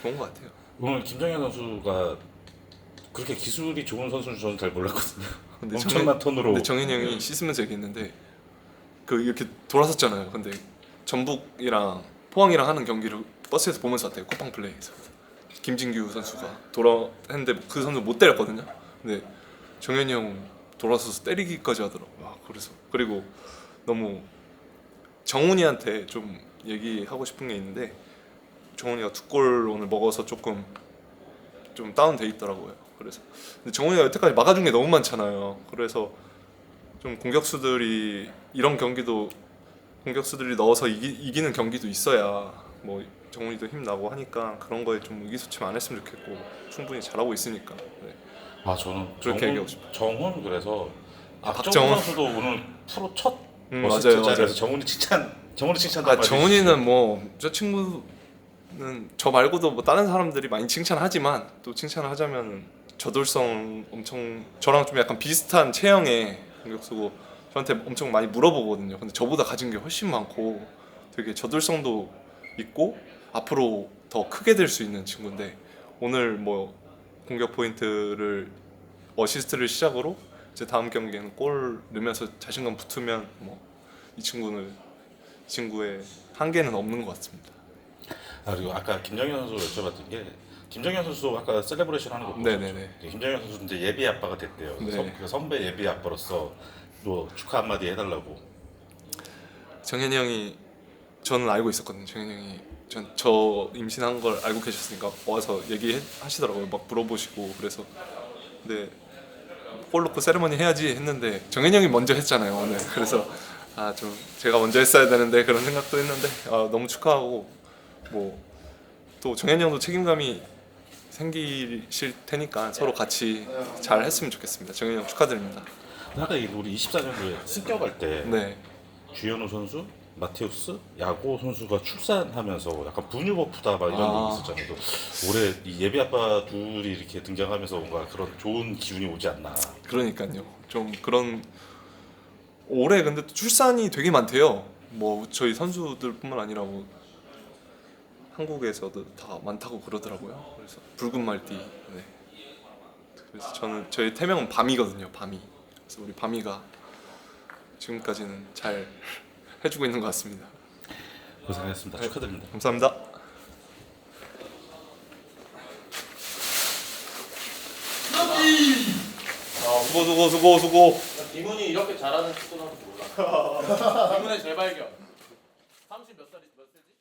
좋은 것 같아요. 오늘 김정현 선수가 그렇게 기술이 좋은 선수는 저는 잘 몰랐거든요. 근데 엄청난 턴으로. 근데 정현이 형이 씻으면서 얘기했는데 이렇게 돌아섰잖아요. 근데 전북이랑 포항이랑 하는 경기를 버스에서 보면서 왔대요. 쿠팡 플레이에서 김진규 선수가 했는데 그 선수 못 때렸거든요. 근데 정현이 형 돌아서서 때리기까지 하더라고요. 그래서 그리고 너무 정훈이한테 좀 얘기하고 싶은 게 있는데 정훈이가 2골 오늘 먹어서 조금 좀 다운돼 있더라고요. 그래서 근데 정훈이가 여태까지 막아준 게 너무 많잖아요. 그래서 좀 공격수들이 이런 경기도 공격수들이 넣어서 이기는 경기도 있어야 뭐 정훈이도 힘나고 하니까 그런 거에 좀 의기소침 안 했으면 좋겠고 충분히 잘하고 있으니까. 저는 그렇게 얘기하고 싶어요. 정훈 그래서 박정훈 선수도 오늘 프로 첫 맞아요. 자리에서 정훈이 칭찬도 정훈이는 뭐 저 친구 저 말고도 뭐 다른 사람들이 많이 칭찬하지만 또 칭찬을 하자면 저돌성 엄청 저랑 좀 약간 비슷한 체형의 공격수고 저한테 엄청 많이 물어보거든요. 근데 저보다 가진 게 훨씬 많고 되게 저돌성도 있고 앞으로 더 크게 될 수 있는 친구인데 오늘 뭐 공격 포인트를 어시스트를 시작으로 이제 다음 경기에는 골 넣으면서 자신감 붙으면 뭐 이 친구의 한계는 없는 것 같습니다. 그리고 아까 김정현 선수 여쭤봤던 게 김정현 선수 아까 셀레브레이션 하는 거 보셨죠? 네네네. 김정현 선수 이제 예비 아빠가 됐대요. 네. 선배 예비 아빠로서 또 축하 한마디 해달라고. 정현이 형이 저는 알고 있었거든요. 정현이 형이 저 임신한 걸 알고 계셨으니까 와서 얘기하시더라고요. 막 물어보시고 그래서 근데 골 넣고 세레머니 해야지 했는데 정현이 형이 먼저 했잖아요 오늘. 그래서 좀 제가 먼저 했어야 되는데 그런 생각도 했는데 너무 축하하고 뭐 또 정현이 형도 책임감이 생기실 테니까 서로 같이 잘 했으면 좋겠습니다. 정현이 형 축하드립니다. 아까 우리 24년도에 승격할 때 네. 주현우 선수, 마테우스, 야고 선수가 출산하면서 약간 분유 버프다 막 이런 얘기 있었잖아요. 또 올해 이 예비 아빠 둘이 이렇게 등장하면서 뭔가 그런 좋은 기운이 오지 않나. 그러니까요. 좀 그런 올해 근데 또 출산이 되게 많대요. 뭐 저희 선수들뿐만 아니라 뭐 한국에서도 다 많다고 그러더라고요. 그래서 붉은 말띠. 네. 그래서 저희 태명은 밤이거든요. 밤이. 그래서 우리 밤이가 지금까지는 잘 해주고 있는 것 같습니다. 고생하셨습니다. 축하드립니다. 감사합니다. 수고. 이문이 이렇게 잘하는 축구는 몰라. 이문의 재발견. 30 몇 살이 몇 세지?